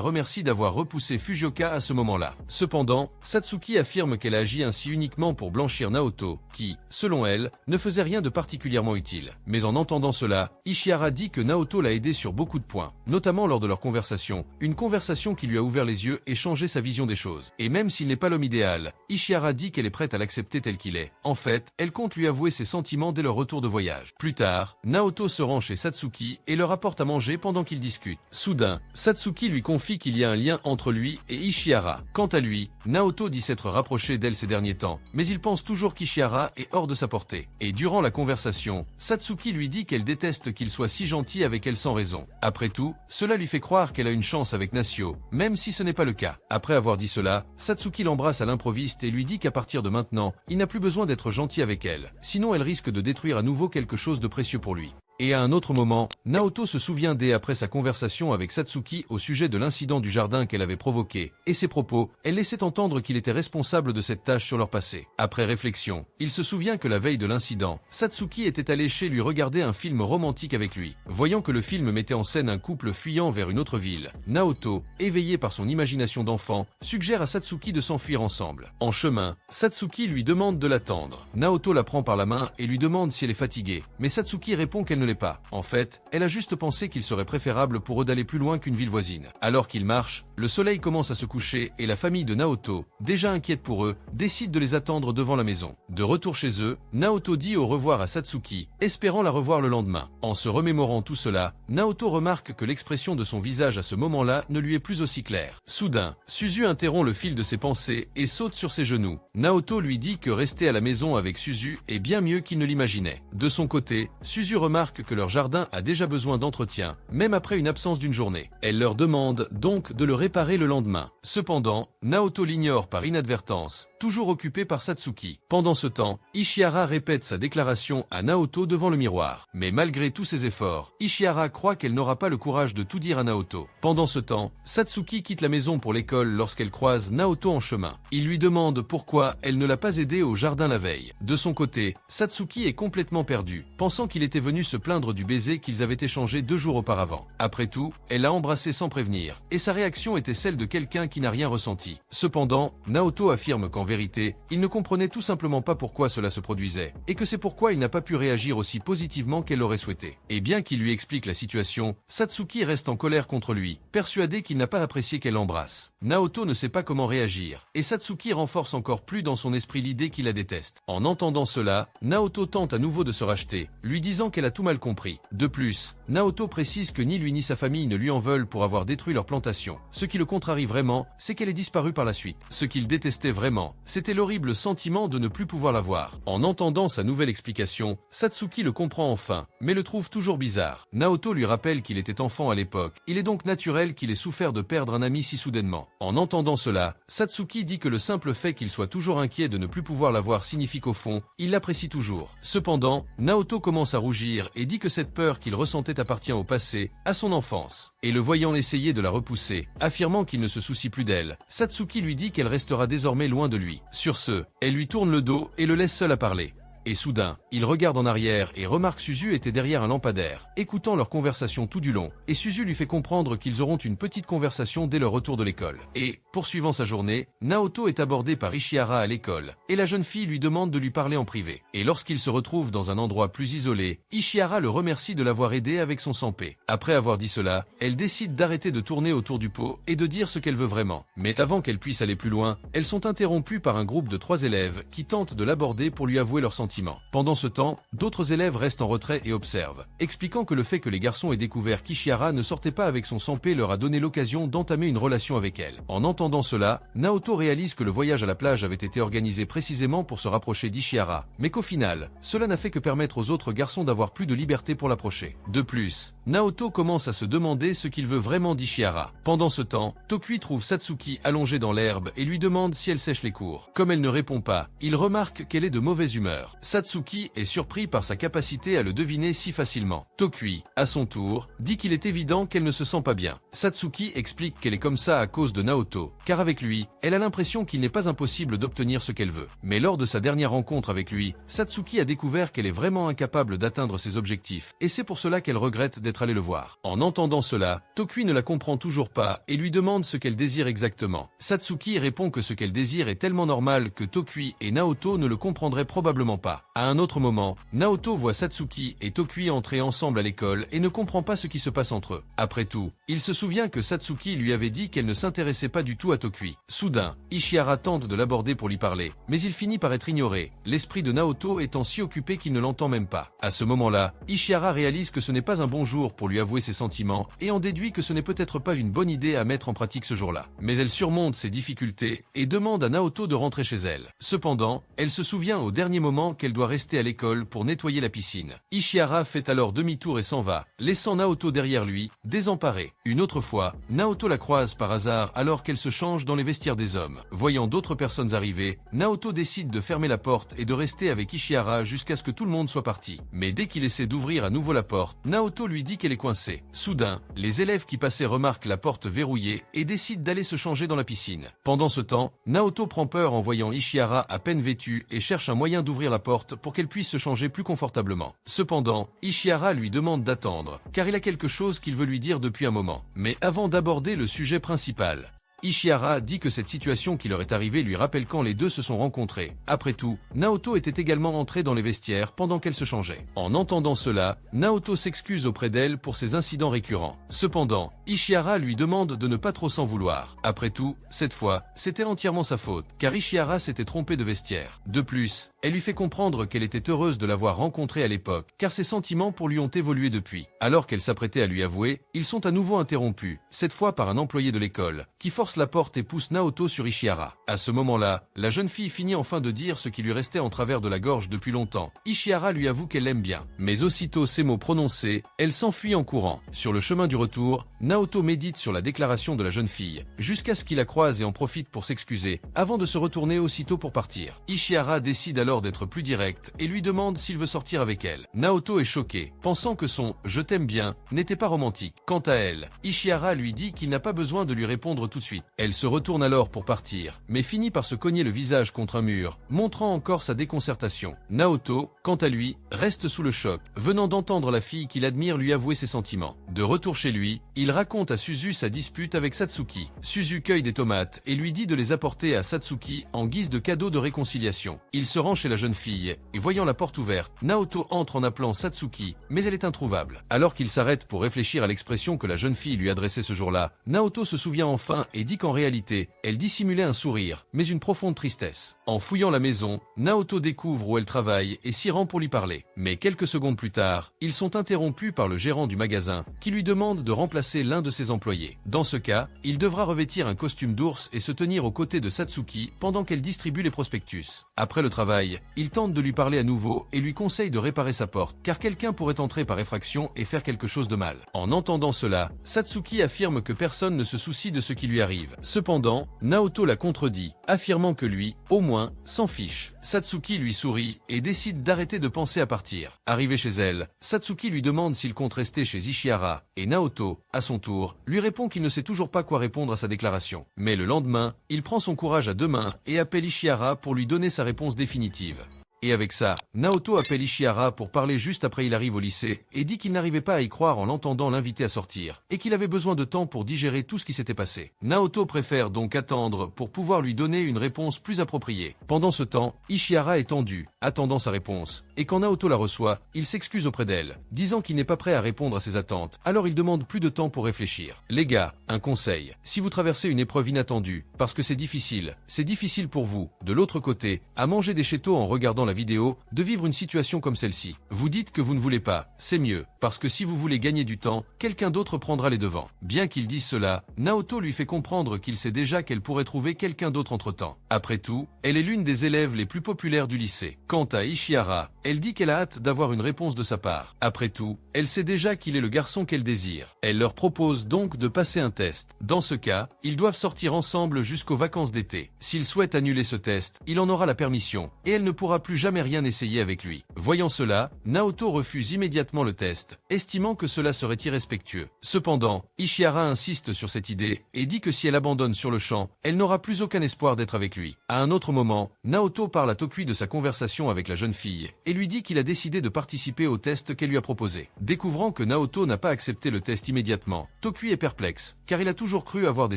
remercie d'avoir repoussé Fujioka à ce moment-là. Cependant, Satsuki affirme qu'elle a agi ainsi uniquement pour blanchir Naoto, qui, selon elle, ne faisait rien de particulièrement utile. Mais en entendant cela, Ishihara dit que Naoto l'a aidé sur beaucoup de points, notamment lors de leur conversation, une conversation qui lui a ouvert les yeux et changé sa vision des choses. Et même s'il n'est pas l'homme idéal, Ishihara dit qu'elle est prête à l'accepter tel qu'il est. En fait, elle compte lui avouer ses sentiments dès leur retour de voyage. Plus tard, Naoto se rend chez Satsuki et leur apporte à manger pendant qu'ils discutent. Soudain, Satsuki lui confie qu'il y a un lien entre lui et Ishihara. Quant à lui, Naoto dit s'être rapproché d'elle ces derniers temps, mais il pense toujours qu'Ishihara est hors de sa portée. Et durant la conversation, Satsuki lui dit qu'elle déteste qu'il soit si gentil avec elle sans raison. Après tout, cela lui fait croire qu'elle a une chance avec Nasio, même si ce n'est pas le cas. Après avoir dit cela, Satsuki l'embrasse à l'improviste et lui dit qu'à partir de maintenant, il n'a plus besoin d'être gentil avec elle, sinon elle risque de détruire à nouveau quelque chose de précieux pour lui. Et à un autre moment, Naoto se souvient dès après sa conversation avec Satsuki au sujet de l'incident du jardin qu'elle avait provoqué, et ses propos, elle laissait entendre qu'il était responsable de cette tâche sur leur passé. Après réflexion, il se souvient que la veille de l'incident, Satsuki était allé chez lui regarder un film romantique avec lui. Voyant que le film mettait en scène un couple fuyant vers une autre ville, Naoto, éveillé par son imagination d'enfant, suggère à Satsuki de s'enfuir ensemble. En chemin, Satsuki lui demande de l'attendre. Naoto la prend par la main et lui demande si elle est fatiguée, mais Satsuki répond qu'elle ne l'est pas. En fait, elle a juste pensé qu'il serait préférable pour eux d'aller plus loin qu'une ville voisine. Alors qu'ils marchent, le soleil commence à se coucher et la famille de Naoto, déjà inquiète pour eux, décide de les attendre devant la maison. De retour chez eux, Naoto dit au revoir à Satsuki, espérant la revoir le lendemain. En se remémorant tout cela, Naoto remarque que l'expression de son visage à ce moment-là ne lui est plus aussi claire. Soudain, Suzu interrompt le fil de ses pensées et saute sur ses genoux. Naoto lui dit que rester à la maison avec Suzu est bien mieux qu'il ne l'imaginait. De son côté, Suzu remarque que leur jardin a déjà besoin d'entretien, même après une absence d'une journée. Elle leur demande donc de le réparer le lendemain. Cependant, Naoto l'ignore par inadvertance, toujours occupé par Satsuki. Pendant ce temps, Ishihara répète sa déclaration à Naoto devant le miroir. Mais malgré tous ses efforts, Ishihara croit qu'elle n'aura pas le courage de tout dire à Naoto. Pendant ce temps, Satsuki quitte la maison pour l'école lorsqu'elle croise Naoto en chemin. Il lui demande pourquoi elle ne l'a pas aidé au jardin la veille. De son côté, Satsuki est complètement perdu, pensant qu'il était venu se plaindre du baiser qu'ils avaient échangé 2 jours auparavant. Après tout, elle l'a embrassé sans prévenir, et sa réaction était celle de quelqu'un qui n'a rien ressenti. Cependant, Naoto affirme qu'en vérité, il ne comprenait tout simplement pas pourquoi cela se produisait, et que c'est pourquoi il n'a pas pu réagir aussi positivement qu'elle l'aurait souhaité. Et bien qu'il lui explique la situation, Satsuki reste en colère contre lui, persuadé qu'il n'a pas apprécié qu'elle l'embrasse. Naoto ne sait pas comment réagir, et Satsuki renforce encore plus dans son esprit l'idée qu'il la déteste. En entendant cela, Naoto tente à nouveau de se racheter, lui disant qu'elle a tout mal compris. De plus, Naoto précise que ni lui ni sa famille ne lui en veulent pour avoir détruit leur plantation. Ce qui le contrarie vraiment, c'est qu'elle est disparue par la suite. Ce qu'il détestait vraiment, c'était l'horrible sentiment de ne plus pouvoir la voir. En entendant sa nouvelle explication, Satsuki le comprend enfin, mais le trouve toujours bizarre. Naoto lui rappelle qu'il était enfant à l'époque. Il est donc naturel qu'il ait souffert de perdre un ami si soudainement. En entendant cela, Satsuki dit que le simple fait qu'il soit toujours inquiet de ne plus pouvoir la voir signifie qu'au fond, il l'apprécie toujours. Cependant, Naoto commence à rougir et dit que cette peur qu'il ressentait appartient au passé, à son enfance. Et le voyant essayer de la repousser, affirmant qu'il ne se soucie plus d'elle, Satsuki lui dit qu'elle restera désormais loin de lui. Sur ce, elle lui tourne le dos et le laisse seul à parler. Et soudain, il regarde en arrière et remarque Suzu était derrière un lampadaire, écoutant leur conversation tout du long. Et Suzu lui fait comprendre qu'ils auront une petite conversation dès leur retour de l'école. Et, poursuivant sa journée, Naoto est abordé par Ishihara à l'école, et la jeune fille lui demande de lui parler en privé. Et lorsqu'il se retrouve dans un endroit plus isolé, Ishihara le remercie de l'avoir aidé avec son sanpé. Après avoir dit cela, elle décide d'arrêter de tourner autour du pot et de dire ce qu'elle veut vraiment. Mais avant qu'elle puisse aller plus loin, elles sont interrompues par un groupe de 3 élèves qui tentent de l'aborder pour lui avouer leurs sentiments. Pendant ce temps, d'autres élèves restent en retrait et observent, expliquant que le fait que les garçons aient découvert qu'Ishihara ne sortait pas avec son sanpé leur a donné l'occasion d'entamer une relation avec elle. En entendant cela, Naoto réalise que le voyage à la plage avait été organisé précisément pour se rapprocher d'Ishihara, mais qu'au final, cela n'a fait que permettre aux autres garçons d'avoir plus de liberté pour l'approcher. De plus, Naoto commence à se demander ce qu'il veut vraiment d'Ishihara. Pendant ce temps, Tokui trouve Satsuki allongée dans l'herbe et lui demande si elle sèche les cours. Comme elle ne répond pas, il remarque qu'elle est de mauvaise humeur. Satsuki est surpris par sa capacité à le deviner si facilement. Tokui, à son tour, dit qu'il est évident qu'elle ne se sent pas bien. Satsuki explique qu'elle est comme ça à cause de Naoto, car avec lui, elle a l'impression qu'il n'est pas impossible d'obtenir ce qu'elle veut. Mais lors de sa dernière rencontre avec lui, Satsuki a découvert qu'elle est vraiment incapable d'atteindre ses objectifs, et c'est pour cela qu'elle regrette d'être allée le voir. En entendant cela, Tokui ne la comprend toujours pas et lui demande ce qu'elle désire exactement. Satsuki répond que ce qu'elle désire est tellement normal que Tokui et Naoto ne le comprendraient probablement pas. À un autre moment, Naoto voit Satsuki et Tokui entrer ensemble à l'école et ne comprend pas ce qui se passe entre eux. Après tout, il se souvient que Satsuki lui avait dit qu'elle ne s'intéressait pas du tout à Tokui. Soudain, Ishihara tente de l'aborder pour lui parler, mais il finit par être ignoré, l'esprit de Naoto étant si occupé qu'il ne l'entend même pas. À ce moment-là, Ishihara réalise que ce n'est pas un bon jour pour lui avouer ses sentiments et en déduit que ce n'est peut-être pas une bonne idée à mettre en pratique ce jour-là. Mais elle surmonte ses difficultés et demande à Naoto de rentrer chez elle. Cependant, elle se souvient au dernier moment qu'elle doit rester à l'école pour nettoyer la piscine. Ishihara fait alors demi-tour et s'en va, laissant Naoto derrière lui, désemparée. Une autre fois, Naoto la croise par hasard alors qu'elle se change dans les vestiaires des hommes. Voyant d'autres personnes arriver, Naoto décide de fermer la porte et de rester avec Ishihara jusqu'à ce que tout le monde soit parti. Mais dès qu'il essaie d'ouvrir à nouveau la porte, Naoto lui dit qu'elle est coincée. Soudain, les élèves qui passaient remarquent la porte verrouillée et décident d'aller se changer dans la piscine. Pendant ce temps, Naoto prend peur en voyant Ishihara à peine vêtue et cherche un moyen d'ouvrir la porte pour qu'elle puisse se changer plus confortablement. Cependant, Ishihara lui demande d'attendre, car il a quelque chose qu'il veut lui dire depuis un moment. Mais avant d'aborder le sujet principal, Ishihara dit que cette situation qui leur est arrivée lui rappelle quand les deux se sont rencontrés. Après tout, Naoto était également entrée dans les vestiaires pendant qu'elle se changeait. En entendant cela, Naoto s'excuse auprès d'elle pour ces incidents récurrents. Cependant, Ishihara lui demande de ne pas trop s'en vouloir. Après tout, cette fois, c'était entièrement sa faute, car Ishihara s'était trompé de vestiaire. De plus, elle lui fait comprendre qu'elle était heureuse de l'avoir rencontré à l'époque, car ses sentiments pour lui ont évolué depuis. Alors qu'elle s'apprêtait à lui avouer, ils sont à nouveau interrompus, cette fois par un employé de l'école, qui force la porte et pousse Naoto sur Ishihara. À ce moment-là, la jeune fille finit enfin de dire ce qui lui restait en travers de la gorge depuis longtemps. Ishihara lui avoue qu'elle l'aime bien. Mais aussitôt ces mots prononcés, elle s'enfuit en courant. Sur le chemin du retour, Naoto médite sur la déclaration de la jeune fille, jusqu'à ce qu'il la croise et en profite pour s'excuser, avant de se retourner aussitôt pour partir. Ishihara décide alors d'être plus direct et lui demande s'il veut sortir avec elle. Naoto est choquée, pensant que son « je t'aime bien » n'était pas romantique. Quant à elle, Ishihara lui dit qu'il n'a pas besoin de lui répondre tout de suite. Elle se retourne alors pour partir, mais finit par se cogner le visage contre un mur, montrant encore sa déconcertation. Naoto, quant à lui, reste sous le choc, venant d'entendre la fille qu'il admire lui avouer ses sentiments. De retour chez lui, il raconte à Suzu sa dispute avec Satsuki. Suzu cueille des tomates et lui dit de les apporter à Satsuki en guise de cadeau de réconciliation. Il se rend chez la jeune fille, et voyant la porte ouverte, Naoto entre en appelant Satsuki, mais elle est introuvable. Alors qu'il s'arrête pour réfléchir à l'expression que la jeune fille lui adressait ce jour-là, Naoto se souvient enfin et dit qu'en réalité, elle dissimulait un sourire, mais une profonde tristesse. En fouillant la maison, Naoto découvre où elle travaille et s'y rend pour lui parler. Mais quelques secondes plus tard, ils sont interrompus par le gérant du magasin, qui lui demande de remplacer l'un de ses employés. Dans ce cas, il devra revêtir un costume d'ours et se tenir aux côtés de Satsuki pendant qu'elle distribue les prospectus. Après le travail, il tente de lui parler à nouveau et lui conseille de réparer sa porte, car quelqu'un pourrait entrer par effraction et faire quelque chose de mal. En entendant cela, Satsuki affirme que personne ne se soucie de ce qui lui arrive. Cependant, Naoto la contredit, affirmant que lui, au moins, s'en fiche. Satsuki lui sourit et décide d'arrêter de penser à partir. Arrivé chez elle, Satsuki lui demande s'il compte rester chez Ishihara, et Naoto, à son tour, lui répond qu'il ne sait toujours pas quoi répondre à sa déclaration. Mais le lendemain, il prend son courage à deux mains et appelle Ishihara pour lui donner sa réponse définitive. Et avec ça, Naoto appelle Ishihara pour parler juste après il arrive au lycée et dit qu'il n'arrivait pas à y croire en l'entendant l'inviter à sortir et qu'il avait besoin de temps pour digérer tout ce qui s'était passé. Naoto préfère donc attendre pour pouvoir lui donner une réponse plus appropriée. Pendant ce temps, Ishihara est tendu, attendant sa réponse, et quand Naoto la reçoit, il s'excuse auprès d'elle, disant qu'il n'est pas prêt à répondre à ses attentes, alors il demande plus de temps pour réfléchir. Les gars, un conseil, si vous traversez une épreuve inattendue, parce que c'est difficile pour vous, de l'autre côté, à manger des chétos en regardant la vidéo, de vivre une situation comme celle-ci. Vous dites que vous ne voulez pas, c'est mieux, parce que si vous voulez gagner du temps, quelqu'un d'autre prendra les devants. Bien qu'il dise cela, Naoto lui fait comprendre qu'il sait déjà qu'elle pourrait trouver quelqu'un d'autre entre-temps. Après tout, elle est l'une des élèves les plus populaires du lycée. Quant à Ishihara, elle dit qu'elle a hâte d'avoir une réponse de sa part. Après tout, elle sait déjà qu'il est le garçon qu'elle désire. Elle leur propose donc de passer un test. Dans ce cas, ils doivent sortir ensemble jusqu'aux vacances d'été. S'il souhaite annuler ce test, il en aura la permission, et elle ne pourra plus jamais rien essayer avec lui. Voyant cela, Naoto refuse immédiatement le test, estimant que cela serait irrespectueux. Cependant, Ishihara insiste sur cette idée, et dit que si elle abandonne sur le champ, elle n'aura plus aucun espoir d'être avec lui. À un autre moment, Naoto parle à Tokui de sa conversation avec la jeune fille, et lui dit qu'il a décidé de participer au test qu'elle lui a proposé. Découvrant que Naoto n'a pas accepté le test immédiatement, Tokui est perplexe, car il a toujours cru avoir des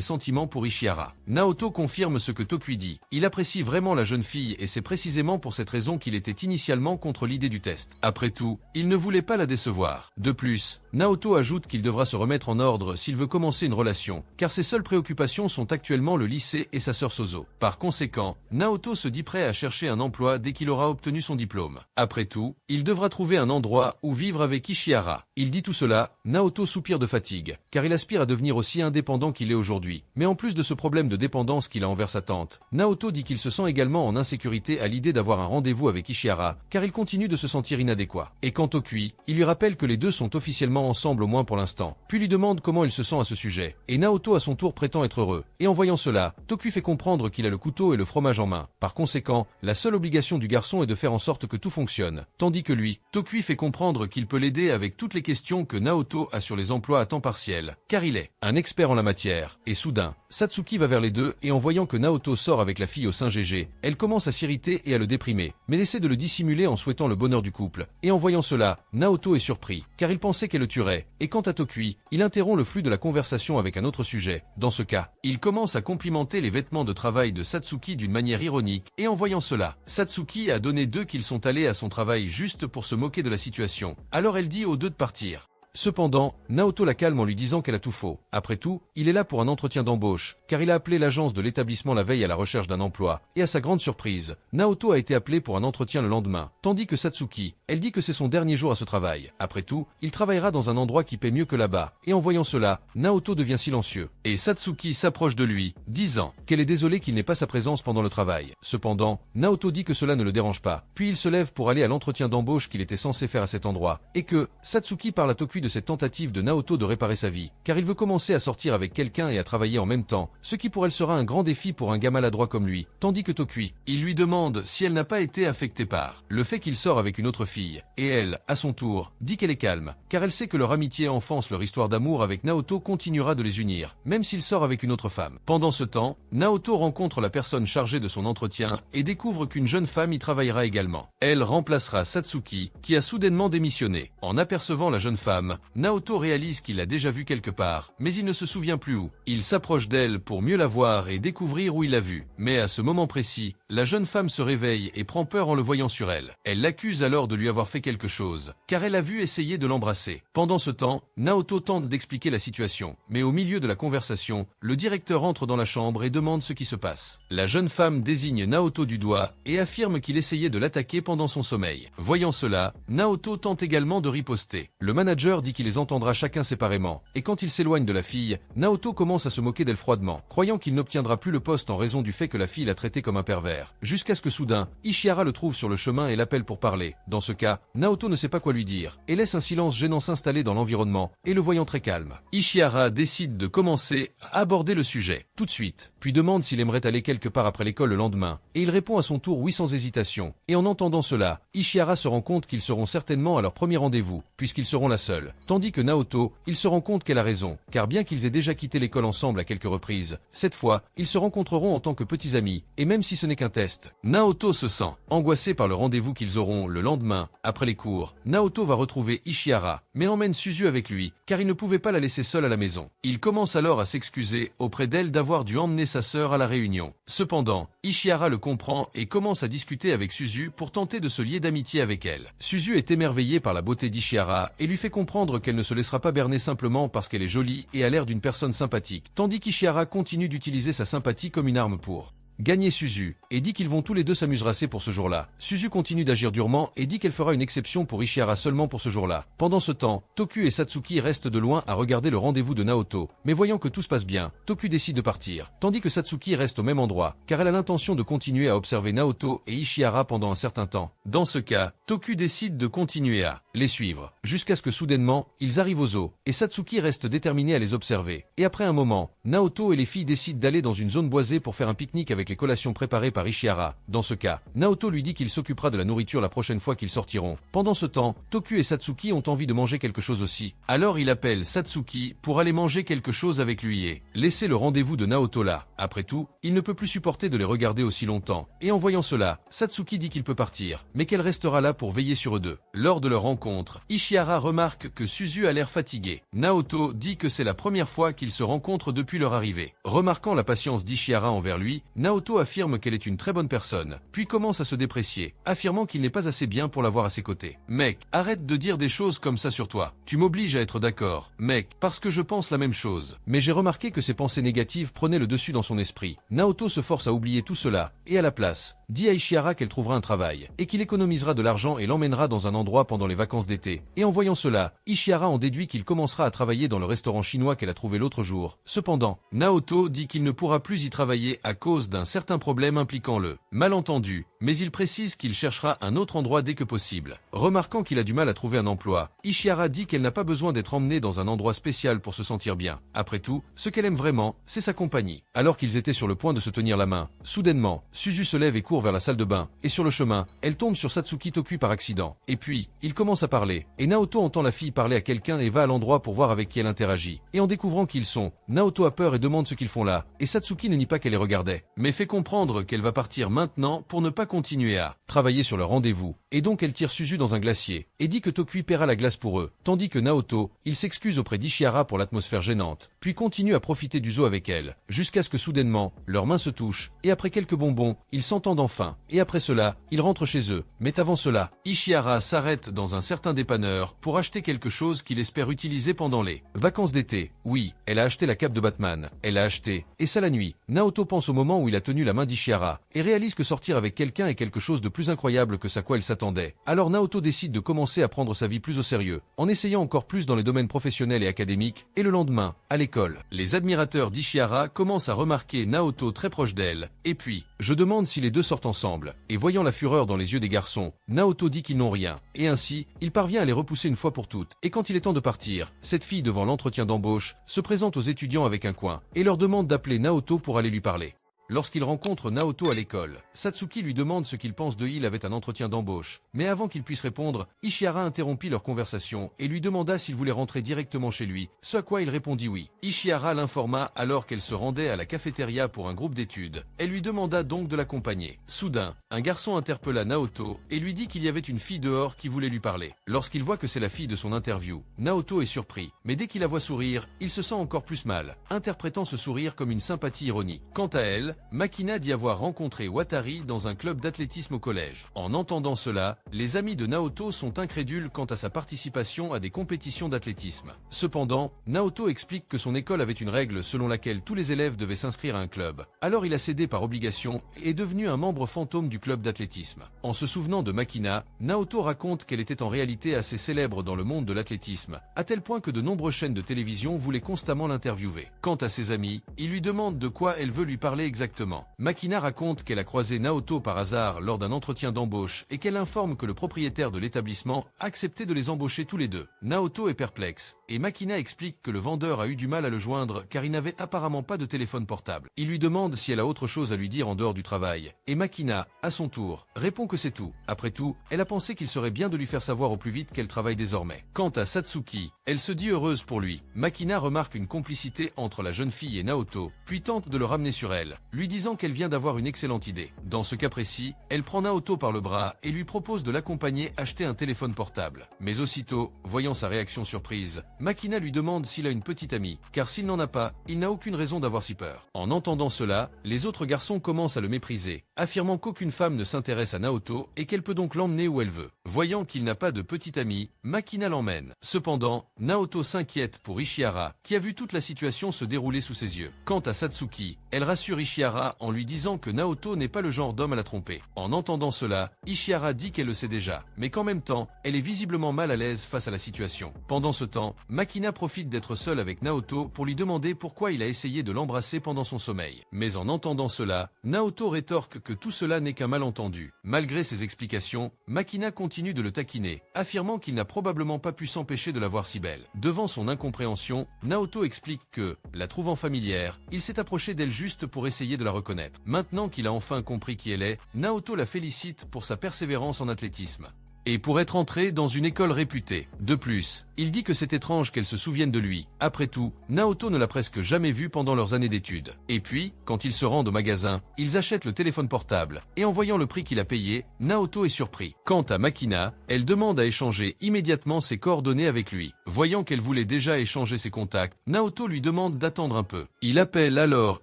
sentiments pour Ishihara. Naoto confirme ce que Tokui dit. Il apprécie vraiment la jeune fille et c'est précisément pour cette raison qu'il était initialement contre l'idée du test. Après tout, il ne voulait pas la décevoir. De plus, Naoto ajoute qu'il devra se remettre en ordre s'il veut commencer une relation, car ses seules préoccupations sont actuellement le lycée et sa sœur Sozo. Par conséquent, Naoto se dit prêt à chercher un emploi dès qu'il aura obtenu son diplôme. Après tout, il devra trouver un endroit où vivre avec Ishihara. Il dit tout cela, Naoto soupire de fatigue, car il aspire à devenir aussi indépendant qu'il est aujourd'hui. Mais en plus de ce problème de dépendance qu'il a envers sa tante, Naoto dit qu'il se sent également en insécurité à l'idée d'avoir un rendez-vous avec Ishihara, car il continue de se sentir inadéquat. Et quant au Tokui, il lui rappelle que les deux sont officiellement ensemble au moins pour l'instant, puis lui demande comment il se sent à ce sujet. Et Naoto à son tour prétend être heureux. Et en voyant cela, Tokui fait comprendre qu'il a le couteau et le fromage en main. Par conséquent, la seule obligation du garçon est de faire en sorte que tout fonctionne. Tandis que lui, Tokui fait comprendre qu'il peut l'aider avec toutes les questions que Naoto a sur les emplois à temps partiel, car il est un expert en la matière. Et soudain, Satsuki va vers les deux et en voyant que Naoto sort avec la fille au sein GG, elle commence à s'irriter et à le déprimer, mais essaie de le dissimuler en souhaitant le bonheur du couple. Et en voyant cela, Naoto est surpris, car il pensait qu'elle le tuerait. Et quant à Tokui, il interrompt le flux de la conversation avec un autre sujet. Dans ce cas, il commence à complimenter les vêtements de travail de Satsuki d'une manière ironique, et en voyant cela, Satsuki a donné d'eux qu'ils sont allés à son travail juste pour se moquer de la situation. Alors elle dit aux deux de partir. Cependant, Naoto la calme en lui disant qu'elle a tout faux. Après tout, il est là pour un entretien d'embauche, car il a appelé l'agence de l'établissement la veille à la recherche d'un emploi, et à sa grande surprise, Naoto a été appelé pour un entretien le lendemain, tandis que Satsuki, elle dit que c'est son dernier jour à ce travail. Après tout, il travaillera dans un endroit qui paie mieux que là-bas, et en voyant cela, Naoto devient silencieux, et Satsuki s'approche de lui, disant qu'elle est désolée qu'il n'ait pas sa présence pendant le travail. Cependant, Naoto dit que cela ne le dérange pas, puis il se lève pour aller à l'entretien d'embauche qu'il était censé faire à cet endroit, et que Satsuki parle à Tokui de cette tentative de Naoto de réparer sa vie, car il veut commencer à sortir avec quelqu'un et à travailler en même temps, ce qui pour elle sera un grand défi pour un gars maladroit comme lui, tandis que Tokui, il lui demande si elle n'a pas été affectée par le fait qu'il sort avec une autre fille, et elle, à son tour, dit qu'elle est calme, car elle sait que leur amitié enfance, leur histoire d'amour avec Naoto continuera de les unir, même s'il sort avec une autre femme. Pendant ce temps, Naoto rencontre la personne chargée de son entretien et découvre qu'une jeune femme y travaillera également. Elle remplacera Satsuki, qui a soudainement démissionné. En apercevant la jeune femme, Naoto réalise qu'il l'a déjà vue quelque part, mais il ne se souvient plus où. Il s'approche d'elle pour mieux la voir et découvrir où il l'a vue. Mais à ce moment précis, la jeune femme se réveille et prend peur en le voyant sur elle. Elle l'accuse alors de lui avoir fait quelque chose, car elle a vu essayer de l'embrasser. Pendant ce temps, Naoto tente d'expliquer la situation, mais au milieu de la conversation, le directeur entre dans la chambre et demande ce qui se passe. La jeune femme désigne Naoto du doigt et affirme qu'il essayait de l'attaquer pendant son sommeil. Voyant cela, Naoto tente également de riposter. Le manager dit qu'il les entendra chacun séparément, et quand il s'éloigne de la fille, Naoto commence à se moquer d'elle froidement, croyant qu'il n'obtiendra plus le poste en raison du fait que la fille l'a traité comme un pervers, jusqu'à ce que soudain, Ishihara le trouve sur le chemin et l'appelle pour parler. Dans ce cas, Naoto ne sait pas quoi lui dire, et laisse un silence gênant s'installer dans l'environnement, et le voyant très calme, Ishihara décide de commencer à aborder le sujet, tout de suite, puis demande s'il aimerait aller quelque part après l'école le lendemain, et il répond à son tour oui sans hésitation, et en entendant cela, Ishihara se rend compte qu'ils seront certainement à leur premier rendez-vous, puisqu'ils seront la seule. l'école. Tandis que Naoto, il se rend compte qu'elle a raison, car bien qu'ils aient déjà quitté l'école ensemble à quelques reprises, cette fois, ils se rencontreront en tant que petits amis, et même si ce n'est qu'un test. Naoto se sent angoissé par le rendez-vous qu'ils auront le lendemain, après les cours. Naoto va retrouver Ishihara, mais emmène Suzu avec lui, car il ne pouvait pas la laisser seule à la maison. Il commence alors à s'excuser auprès d'elle d'avoir dû emmener sa sœur à la réunion. Cependant, Ishihara le comprend et commence à discuter avec Suzu pour tenter de se lier d'amitié avec elle. Suzu est émerveillée par la beauté d'Ishihara et lui fait comprendre qu'elle ne se laissera pas berner simplement parce qu'elle est jolie et a l'air d'une personne sympathique, tandis qu'Ishihara continue d'utiliser sa sympathie comme une arme pour gagner Suzu, et dit qu'ils vont tous les deux s'amuser pour ce jour-là. Suzu continue d'agir durement et dit qu'elle fera une exception pour Ishihara seulement pour ce jour-là. Pendant ce temps, Toku et Satsuki restent de loin à regarder le rendez-vous de Naoto, mais voyant que tout se passe bien, Toku décide de partir, tandis que Satsuki reste au même endroit, car elle a l'intention de continuer à observer Naoto et Ishihara pendant un certain temps. Dans ce cas, Toku décide de continuer à les suivre, jusqu'à ce que soudainement, ils arrivent aux eaux, et Satsuki reste déterminé à les observer. Et après un moment, Naoto et les filles décident d'aller dans une zone boisée pour faire un pique-nique avec les collations préparées par Ishihara. Dans ce cas, Naoto lui dit qu'il s'occupera de la nourriture la prochaine fois qu'ils sortiront. Pendant ce temps, Toku et Satsuki ont envie de manger quelque chose aussi. Alors il appelle Satsuki pour aller manger quelque chose avec lui et laisser le rendez-vous de Naoto là. Après tout, il ne peut plus supporter de les regarder aussi longtemps. Et en voyant cela, Satsuki dit qu'il peut partir, mais qu'elle restera là pour veiller sur eux deux. Lors de leur rencontre, Ishihara remarque que Suzu a l'air fatigué. Naoto dit que c'est la première fois qu'ils se rencontrent depuis leur arrivée. Remarquant la patience d'Ishihara envers lui, Naoto affirme qu'elle est une très bonne personne, puis commence à se déprécier, affirmant qu'il n'est pas assez bien pour l'avoir à ses côtés. Mec, arrête de dire des choses comme ça sur toi. Tu m'obliges à être d'accord, mec, parce que je pense la même chose. Mais j'ai remarqué que ces pensées négatives prenaient le dessus dans son esprit. Naoto se force à oublier tout cela, et à la place, dit à Ishihara qu'elle trouvera un travail, et qu'il économisera de l'argent et l'emmènera dans un endroit pendant les vacances d'été. Et en voyant cela, Ishihara en déduit qu'il commencera à travailler dans le restaurant chinois qu'elle a trouvé l'autre jour. Cependant, Naoto dit qu'il ne pourra plus y travailler à cause d'un certain problème impliquant le malentendu, mais il précise qu'il cherchera un autre endroit dès que possible. Remarquant qu'il a du mal à trouver un emploi, Ishihara dit qu'elle n'a pas besoin d'être emmenée dans un endroit spécial pour se sentir bien. Après tout, ce qu'elle aime vraiment, c'est sa compagnie. Alors qu'ils étaient sur le point de se tenir la main, soudainement, Suzu se lève et court vers la salle de bain, et sur le chemin, elle tombe sur Satsuki Toku par accident. Et puis, ils commencent à parler, et Naoto entend la fille parler à quelqu'un et va à l'endroit pour voir avec qui elle interagit. Et en découvrant qui ils sont, Naoto a peur et demande ce qu'ils font là, et Satsuki ne nie pas qu'elle les regardait, mais fait comprendre qu'elle va partir maintenant pour ne pas continuer à travailler sur leur rendez-vous. Et donc elle tire Suzu dans un glacier, et dit que Toku paiera la glace pour eux, tandis que Naoto, il s'excuse auprès d'Ishihara pour l'atmosphère gênante, puis continue à profiter du zoo avec elle, jusqu'à ce que soudainement, leurs mains se touchent, et après quelques bonbons, ils s'entendent enfin, et après cela, ils rentrent chez eux. Mais avant cela, Ishihara s'arrête dans un certain dépanneur pour acheter quelque chose qu'il espère utiliser pendant les vacances d'été. Oui, elle a acheté la cape de Batman, elle l'a acheté, et ça la nuit. Naoto pense au moment où il a tenu la main d'Ishihara, et réalise que sortir avec quelqu'un est quelque chose de plus incroyable que ce à quoi elle s'attendait. Alors Naoto décide de commencer à prendre sa vie plus au sérieux, en essayant encore plus dans les domaines professionnels et académiques, et le lendemain, à l'école. Les admirateurs d'Ishihara commencent à remarquer Naoto très proche d'elle, et puis, je demande si les deux sortent ensemble, et voyant la fureur dans les yeux des garçons, Naoto dit qu'ils n'ont rien, et ainsi, il parvient à les repousser une fois pour toutes. Et quand il est temps de partir, cette fille devant l'entretien d'embauche, se présente aux étudiants avec un coin, et leur demande d'appeler Naoto pour aller lui parler. Lorsqu'il rencontre Naoto à l'école, Satsuki lui demande ce qu'il pense de il avait un entretien d'embauche. Mais avant qu'il puisse répondre, Ishihara interrompit leur conversation et lui demanda s'il voulait rentrer directement chez lui, ce à quoi il répondit oui. Ishihara l'informa alors qu'elle se rendait à la cafétéria pour un groupe d'études. Elle lui demanda donc de l'accompagner. Soudain, un garçon interpella Naoto et lui dit qu'il y avait une fille dehors qui voulait lui parler. Lorsqu'il voit que c'est la fille de son interview, Naoto est surpris, mais dès qu'il la voit sourire, il se sent encore plus mal, interprétant ce sourire comme une sympathie ironique. Quant à elle, Makina dit avoir rencontré Watari dans un club d'athlétisme au collège. En entendant cela, les amis de Naoto sont incrédules quant à sa participation à des compétitions d'athlétisme. Cependant, Naoto explique que son école avait une règle selon laquelle tous les élèves devaient s'inscrire à un club. Alors il a cédé par obligation et est devenu un membre fantôme du club d'athlétisme. En se souvenant de Makina, Naoto raconte qu'elle était en réalité assez célèbre dans le monde de l'athlétisme, à tel point que de nombreuses chaînes de télévision voulaient constamment l'interviewer. Quant à ses amis, ils lui demandent de quoi elle veut lui parler exactement. exactement. Makina raconte qu'elle a croisé Naoto par hasard lors d'un entretien d'embauche et qu'elle informe que le propriétaire de l'établissement a accepté de les embaucher tous les deux. Naoto est perplexe et Makina explique que le vendeur a eu du mal à le joindre car il n'avait apparemment pas de téléphone portable. Il lui demande si elle a autre chose à lui dire en dehors du travail et Makina, à son tour, répond que c'est tout. Après tout, elle a pensé qu'il serait bien de lui faire savoir au plus vite qu'elle travaille désormais. Quant à Satsuki, elle se dit heureuse pour lui. Makina remarque une complicité entre la jeune fille et Naoto, puis tente de le ramener sur elle, lui disant qu'elle vient d'avoir une excellente idée. Dans ce cas précis, elle prend Naoto par le bras et lui propose de l'accompagner acheter un téléphone portable. Mais aussitôt, voyant sa réaction surprise, Makina lui demande s'il a une petite amie, car s'il n'en a pas, il n'a aucune raison d'avoir si peur. En entendant cela, les autres garçons commencent à le mépriser, affirmant qu'aucune femme ne s'intéresse à Naoto et qu'elle peut donc l'emmener où elle veut. Voyant qu'il n'a pas de petite amie, Makina l'emmène. Cependant, Naoto s'inquiète pour Ishihara, qui a vu toute la situation se dérouler sous ses yeux. Quant à Satsuki, elle rassure Ishihara en lui disant que Naoto n'est pas le genre d'homme à la tromper. En entendant cela, Ishihara dit qu'elle le sait déjà, mais qu'en même temps, elle est visiblement mal à l'aise face à la situation. Pendant ce temps, Makina profite d'être seule avec Naoto pour lui demander pourquoi il a essayé de l'embrasser pendant son sommeil. Mais en entendant cela, Naoto rétorque que tout cela n'est qu'un malentendu. Malgré ses explications, Makina continue de le taquiner, affirmant qu'il n'a probablement pas pu s'empêcher de la voir si belle. Devant son incompréhension, Naoto explique que, la trouvant familière, il s'est approché d'elle juste pour essayer de la reconnaître. Maintenant qu'il a enfin compris qui elle est, Naoto la félicite pour sa persévérance en athlétisme et pour être entrée dans une école réputée. De plus, il dit que c'est étrange qu'elle se souvienne de lui. Après tout, Naoto ne l'a presque jamais vue pendant leurs années d'études. Et puis, quand ils se rendent au magasin, ils achètent le téléphone portable, et en voyant le prix qu'il a payé, Naoto est surpris. Quant à Makina, elle demande à échanger immédiatement ses coordonnées avec lui. Voyant qu'elle voulait déjà échanger ses contacts, Naoto lui demande d'attendre un peu. Il appelle alors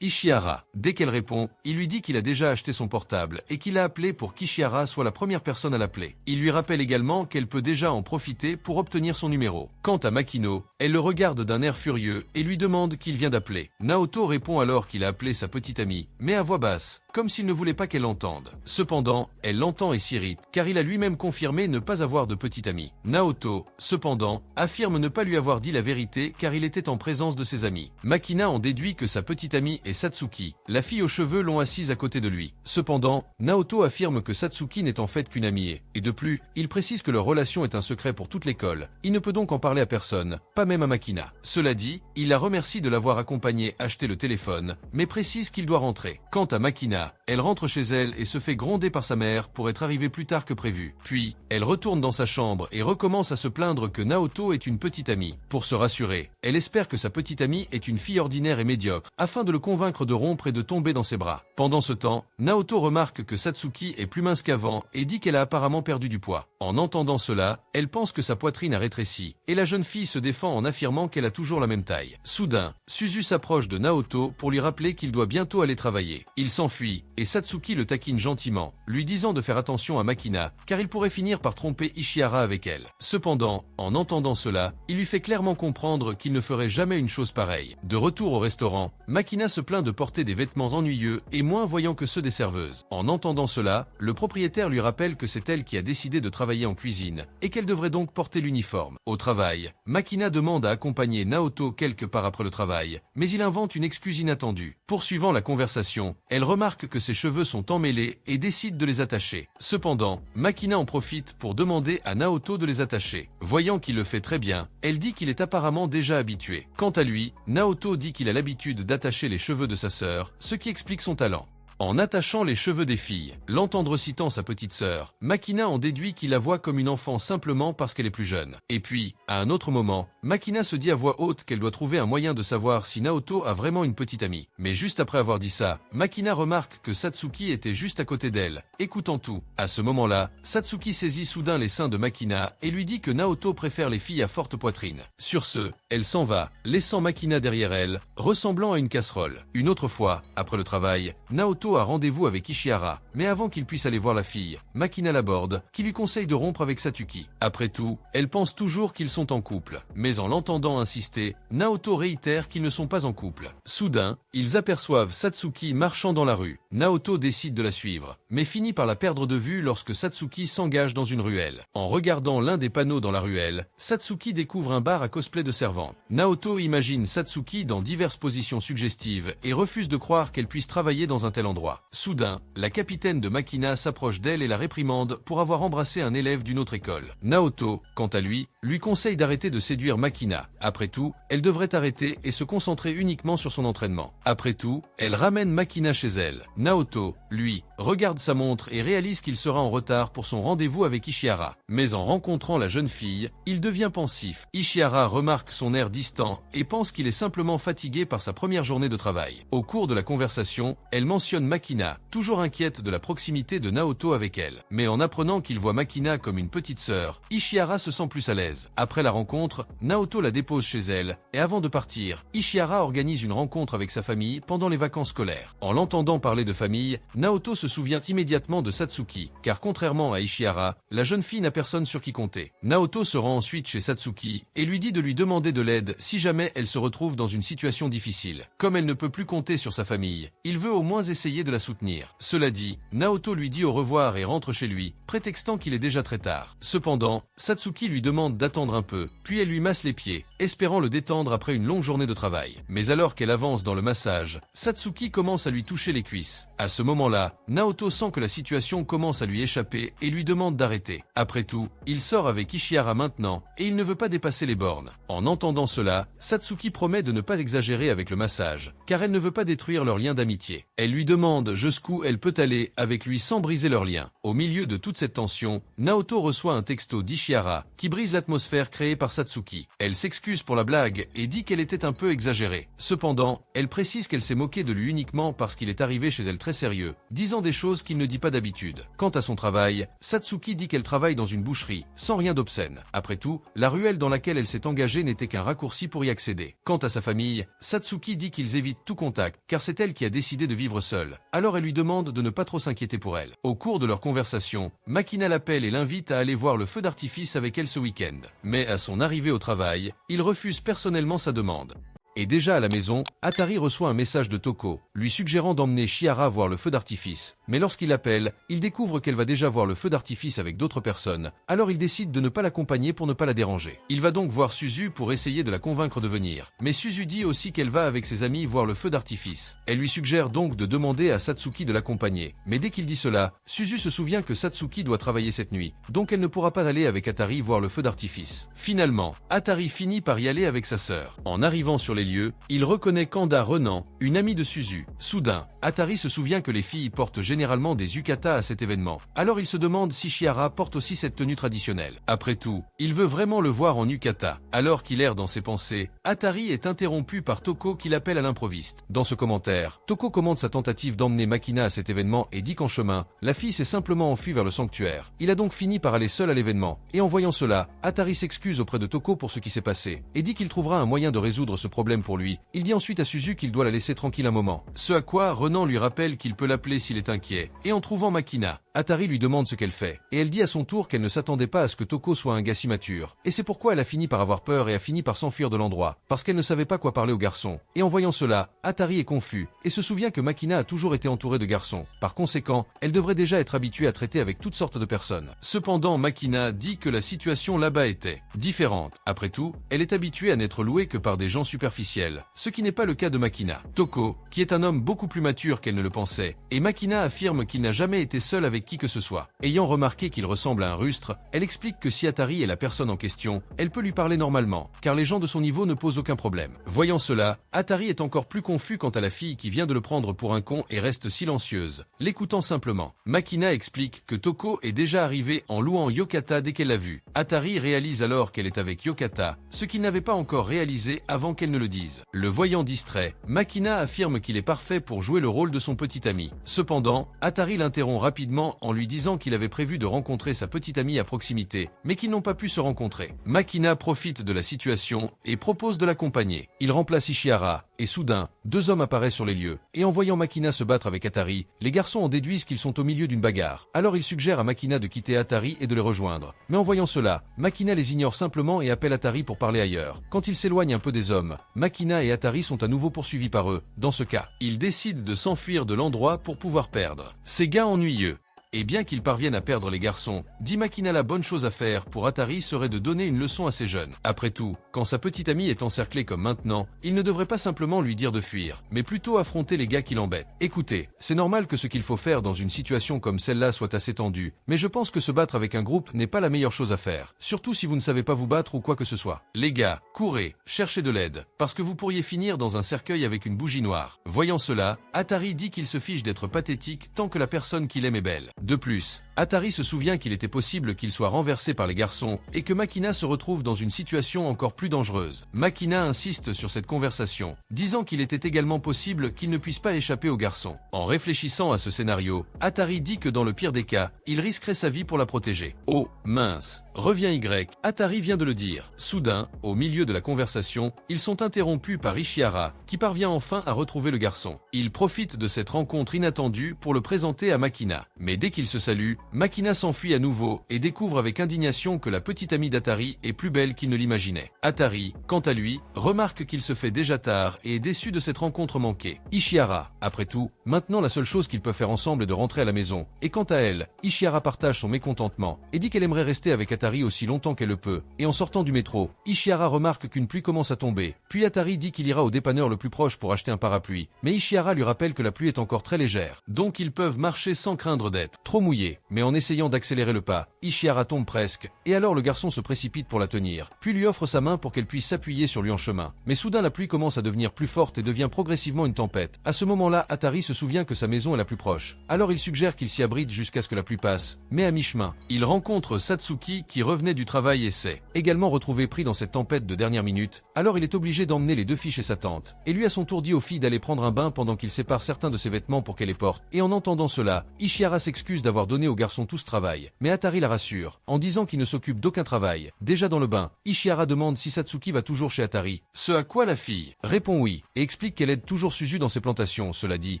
Ishihara. Dès qu'elle répond, il lui dit qu'il a déjà acheté son portable, et qu'il a appelé pour qu'Ishihara soit la première personne à l'appeler. Il lui rappelle également qu'elle peut déjà en profiter pour obtenir son numéro. Quant à Makino, elle le regarde d'un air furieux et lui demande qu'il vient d'appeler. Naoto répond alors qu'il a appelé sa petite amie, mais à voix basse, comme s'il ne voulait pas qu'elle l'entende. Cependant, elle l'entend et s'irrite, car il a lui-même confirmé ne pas avoir de petite amie. Naoto, cependant, affirme ne pas lui avoir dit la vérité car il était en présence de ses amis. Makina en déduit que sa petite amie est Satsuki, la fille aux cheveux longs assise à côté de lui. Cependant, Naoto affirme que Satsuki n'est en fait qu'une amie, et de plus, il précise que leur relation est un secret pour toute l'école. Il ne peut donc en parler à personne, pas même à Makina. Cela dit, il la remercie de l'avoir accompagné acheter le téléphone, mais précise qu'il doit rentrer. Quant à Makina, elle rentre chez elle et se fait gronder par sa mère pour être arrivée plus tard que prévu. Puis, elle retourne dans sa chambre et recommence à se plaindre que Naoto est une petite amie. Pour se rassurer, elle espère que sa petite amie est une fille ordinaire et médiocre, afin de le convaincre de rompre et de tomber dans ses bras. Pendant ce temps, Naoto remarque que Satsuki est plus mince qu'avant et dit qu'elle a apparemment perdu du poids. En entendant cela, elle pense que sa poitrine a rétréci, et la jeune fille se défend en affirmant qu'elle a toujours la même taille. Soudain, Suzu s'approche de Naoto pour lui rappeler qu'il doit bientôt aller travailler. Il s'enfuit, et Satsuki le taquine gentiment, lui disant de faire attention à Makina, car il pourrait finir par tromper Ishihara avec elle. Cependant, en entendant cela, il lui fait clairement comprendre qu'il ne ferait jamais une chose pareille. De retour au restaurant, Makina se plaint de porter des vêtements ennuyeux et moins voyants que ceux des serveuses. En entendant cela, le propriétaire lui rappelle que c'est elle qui a décidé de travailler en cuisine, et qu'elle devrait donc porter l'uniforme. Au travail, Makina demande à accompagner Naoto quelque part après le travail, mais il invente une excuse inattendue. Poursuivant la conversation, elle remarque que ses cheveux sont emmêlés et décide de les attacher. Cependant, Makina en profite pour demander à Naoto de les attacher. Voyant qu'il le fait très bien, elle dit qu'il est apparemment déjà habitué. Quant à lui, Naoto dit qu'il a l'habitude d'attacher les cheveux de sa sœur, ce qui explique son talent. En attachant les cheveux des filles, l'entendre citant sa petite sœur, Makina en déduit qu'il la voit comme une enfant simplement parce qu'elle est plus jeune. Et puis, à un autre moment, Makina se dit à voix haute qu'elle doit trouver un moyen de savoir si Naoto a vraiment une petite amie. Mais juste après avoir dit ça, Makina remarque que Satsuki était juste à côté d'elle, écoutant tout. À ce moment-là, Satsuki saisit soudain les seins de Makina et lui dit que Naoto préfère les filles à forte poitrine. Sur ce, elle s'en va, laissant Makina derrière elle, ressemblant à une casserole. Une autre fois, après le travail, Naoto Naoto a rendez-vous avec Ishihara, mais avant qu'il puisse aller voir la fille, Makina l'aborde, qui lui conseille de rompre avec Satsuki. Après tout, elle pense toujours qu'ils sont en couple, mais en l'entendant insister, Naoto réitère qu'ils ne sont pas en couple. Soudain, ils aperçoivent Satsuki marchant dans la rue. Naoto décide de la suivre, mais finit par la perdre de vue lorsque Satsuki s'engage dans une ruelle. En regardant l'un des panneaux dans la ruelle, Satsuki découvre un bar à cosplay de servante. Naoto imagine Satsuki dans diverses positions suggestives et refuse de croire qu'elle puisse travailler dans un tel endroit. Soudain, la capitaine de Makina s'approche d'elle et la réprimande pour avoir embrassé un élève d'une autre école. Naoto, quant à lui conseille d'arrêter de séduire Makina. Après tout, elle devrait arrêter et se concentrer uniquement sur son entraînement. Après tout, elle ramène Makina chez elle. Naoto, lui, regarde sa montre et réalise qu'il sera en retard pour son rendez-vous avec Ishihara. Mais en rencontrant la jeune fille, il devient pensif. Ishihara remarque son air distant et pense qu'il est simplement fatigué par sa première journée de travail. Au cours de la conversation, elle mentionne Makina, toujours inquiète de la proximité de Naoto avec elle. Mais en apprenant qu'il voit Makina comme une petite sœur, Ishihara se sent plus à l'aise. Après la rencontre, Naoto la dépose chez elle, et avant de partir, Ishihara organise une rencontre avec sa famille pendant les vacances scolaires. En l'entendant parler de famille, Naoto se souvient immédiatement de Satsuki, car contrairement à Ishihara, la jeune fille n'a personne sur qui compter. Naoto se rend ensuite chez Satsuki et lui dit de lui demander de l'aide si jamais elle se retrouve dans une situation difficile. Comme elle ne peut plus compter sur sa famille, il veut au moins essayer de la soutenir. Cela dit, Naoto lui dit au revoir et rentre chez lui, prétextant qu'il est déjà très tard. Cependant, Satsuki lui demande d'attendre un peu, puis elle lui masse les pieds, espérant le détendre après une longue journée de travail. Mais alors qu'elle avance dans le massage, Satsuki commence à lui toucher les cuisses. À ce moment-là, Naoto sent que la situation commence à lui échapper et lui demande d'arrêter. Après tout, il sort avec Ishihara maintenant et il ne veut pas dépasser les bornes. En entendant cela, Satsuki promet de ne pas exagérer avec le massage, car elle ne veut pas détruire leur lien d'amitié. Elle lui demande jusqu'où elle peut aller avec lui sans briser leur lien. Au milieu de toute cette tension, Naoto reçoit un texto d'Ishihara qui brise l'atmosphère créée par Satsuki. Elle s'excuse pour la blague et dit qu'elle était un peu exagérée. Cependant, elle précise qu'elle s'est moquée de lui uniquement parce qu'il est arrivé chez elle très sérieux, disant des choses qu'il ne dit pas d'habitude. Quant à son travail, Satsuki dit qu'elle travaille dans une boucherie, sans rien d'obscène. Après tout, la ruelle dans laquelle elle s'est engagée n'était qu'un raccourci pour y accéder. Quant à sa famille, Satsuki dit qu'ils évitent tout contact, car c'est elle qui a décidé de vivre seule. Alors elle lui demande de ne pas trop s'inquiéter pour elle. Au cours de leur conversation, Makina l'appelle et l'invite à aller voir le feu d'artifice avec elle ce week-end. Mais à son arrivée au travail, il refuse personnellement sa demande. Et déjà à la maison, Atari reçoit un message de Toko, lui suggérant d'emmener Shihara voir le feu d'artifice. Mais lorsqu'il l'appelle, il découvre qu'elle va déjà voir le feu d'artifice avec d'autres personnes, alors il décide de ne pas l'accompagner pour ne pas la déranger. Il va donc voir Suzu pour essayer de la convaincre de venir. Mais Suzu dit aussi qu'elle va avec ses amis voir le feu d'artifice. Elle lui suggère donc de demander à Satsuki de l'accompagner. Mais dès qu'il dit cela, Suzu se souvient que Satsuki doit travailler cette nuit, donc elle ne pourra pas aller avec Atari voir le feu d'artifice. Finalement, Atari finit par y aller avec sa sœur. En arrivant sur les lieux, il reconnaît Kanda Renan, une amie de Suzu. Soudain, Atari se souvient que les filles portent généralement des yukata à cet événement. Alors il se demande si Shihara porte aussi cette tenue traditionnelle. Après tout, il veut vraiment le voir en yukata. Alors qu'il erre dans ses pensées, Atari est interrompu par Toko qui l'appelle à l'improviste. Dans ce commentaire, Toko commente sa tentative d'emmener Makina à cet événement et dit qu'en chemin, la fille s'est simplement enfuie vers le sanctuaire. Il a donc fini par aller seul à l'événement. Et en voyant cela, Atari s'excuse auprès de Toko pour ce qui s'est passé et dit qu'il trouvera un moyen de résoudre ce problème pour lui. Il dit ensuite à Suzu qu'il doit la laisser tranquille un moment. Ce à quoi Renan lui rappelle qu'il peut l'appeler s'il est inquiet. Et en trouvant Makina, Atari lui demande ce qu'elle fait. Et elle dit à son tour qu'elle ne s'attendait pas à ce que Toko soit un gars si mature. Et c'est pourquoi elle a fini par avoir peur et a fini par s'enfuir de l'endroit. Parce qu'elle ne savait pas quoi parler aux garçons. Et en voyant cela, Atari est confus et se souvient que Makina a toujours été entourée de garçons. Par conséquent, elle devrait déjà être habituée à traiter avec toutes sortes de personnes. Cependant, Makina dit que la situation là-bas était différente. Après tout, elle est habituée à n'être louée que par des gens superficiels, ce qui n'est pas le cas de Makina. Toko, qui est un homme beaucoup plus mature qu'elle ne le pensait, et Makina affirme qu'il n'a jamais été seul avec qui que ce soit. Ayant remarqué qu'il ressemble à un rustre, elle explique que si Atari est la personne en question, elle peut lui parler normalement, car les gens de son niveau ne posent aucun problème. Voyant cela, Atari est encore plus confus quant à la fille qui vient de le prendre pour un con et reste silencieuse, l'écoutant simplement. Makina explique que Toko est déjà arrivé en louant Yokata dès qu'elle l'a vu. Atari réalise alors qu'elle est avec Yokata, ce qu'il n'avait pas encore réalisé avant qu'elle ne le dise. Le voyant distrait, Makina affirme qu'il est parfait pour jouer le rôle de son petit ami. Cependant, Atari l'interrompt rapidement en lui disant qu'il avait prévu de rencontrer sa petite amie à proximité, mais qu'ils n'ont pas pu se rencontrer. Makina profite de la situation et propose de l'accompagner. Il remplace Ishihara et soudain, deux hommes apparaissent sur les lieux. Et en voyant Makina se battre avec Atari, les garçons en déduisent qu'ils sont au milieu d'une bagarre. Alors ils suggèrent à Makina de quitter Atari et de les rejoindre. Mais en voyant cela, Makina les ignore simplement et appelle Atari pour parler ailleurs. Quand ils s'éloignent un peu des hommes, Makina et Atari sont à nouveau poursuivis par eux. Dans ce cas, ils décident de s'enfuir de l'endroit pour pouvoir perdre. Ces gars ennuyeux. Et bien qu'ils parviennent à perdre les garçons, dit Makina, la bonne chose à faire pour Atari serait de donner une leçon à ces jeunes. Après tout, quand sa petite amie est encerclée comme maintenant, il ne devrait pas simplement lui dire de fuir, mais plutôt affronter les gars qui l'embêtent. Écoutez, c'est normal que ce qu'il faut faire dans une situation comme celle-là soit assez tendu, mais je pense que se battre avec un groupe n'est pas la meilleure chose à faire, surtout si vous ne savez pas vous battre ou quoi que ce soit. Les gars, courez, cherchez de l'aide, parce que vous pourriez finir dans un cercueil avec une bougie noire. Voyant cela, Atari dit qu'il se fiche d'être pathétique tant que la personne qu'il aime est belle. De plus, Atari se souvient qu'il était possible qu'il soit renversé par les garçons et que Makina se retrouve dans une situation encore plus dangereuse. Makina insiste sur cette conversation, disant qu'il était également possible qu'il ne puisse pas échapper aux garçons. En réfléchissant à ce scénario, Atari dit que dans le pire des cas, il risquerait sa vie pour la protéger. Oh, mince, revient Y, Atari vient de le dire. Soudain, au milieu de la conversation, ils sont interrompus par Ishihara, qui parvient enfin à retrouver le garçon. Il profite de cette rencontre inattendue pour le présenter à Makina. Mais dès qu'il se salue, Makina s'enfuit à nouveau et découvre avec indignation que la petite amie d'Atari est plus belle qu'il ne l'imaginait. Atari, quant à lui, remarque qu'il se fait déjà tard et est déçu de cette rencontre manquée. Ishihara, après tout, maintenant la seule chose qu'ils peuvent faire ensemble est de rentrer à la maison. Et quant à elle, Ishihara partage son mécontentement et dit qu'elle aimerait rester avec Atari aussi longtemps qu'elle le peut. Et en sortant du métro, Ishihara remarque qu'une pluie commence à tomber. Puis Atari dit qu'il ira au dépanneur le plus proche pour acheter un parapluie. Mais Ishihara lui rappelle que la pluie est encore très légère, donc ils peuvent marcher sans craindre d'être trop mouillés. Mais en essayant d'accélérer le pas, Ishihara tombe presque, et alors le garçon se précipite pour la tenir, puis lui offre sa main pour qu'elle puisse s'appuyer sur lui en chemin. Mais soudain la pluie commence à devenir plus forte et devient progressivement une tempête. À ce moment-là, Atari se souvient que sa maison est la plus proche. Alors il suggère qu'il s'y abrite jusqu'à ce que la pluie passe. Mais à mi-chemin, il rencontre Satsuki qui revenait du travail et s'est également retrouvé pris dans cette tempête de dernière minute. Alors il est obligé d'emmener les deux filles chez sa tante, et lui à son tour dit aux filles d'aller prendre un bain pendant qu'il sépare certains de ses vêtements pour qu'elle les porte. Et en entendant cela, Ishihara s'excuse d'avoir donné aux garçons tout ce travail, mais Atari la rassure, en disant qu'il ne s'occupe d'aucun travail. Déjà dans le bain, Ishihara demande si Satsuki va toujours chez Atari, ce à quoi la fille répond oui, et explique qu'elle aide toujours Suzu dans ses plantations. Cela dit,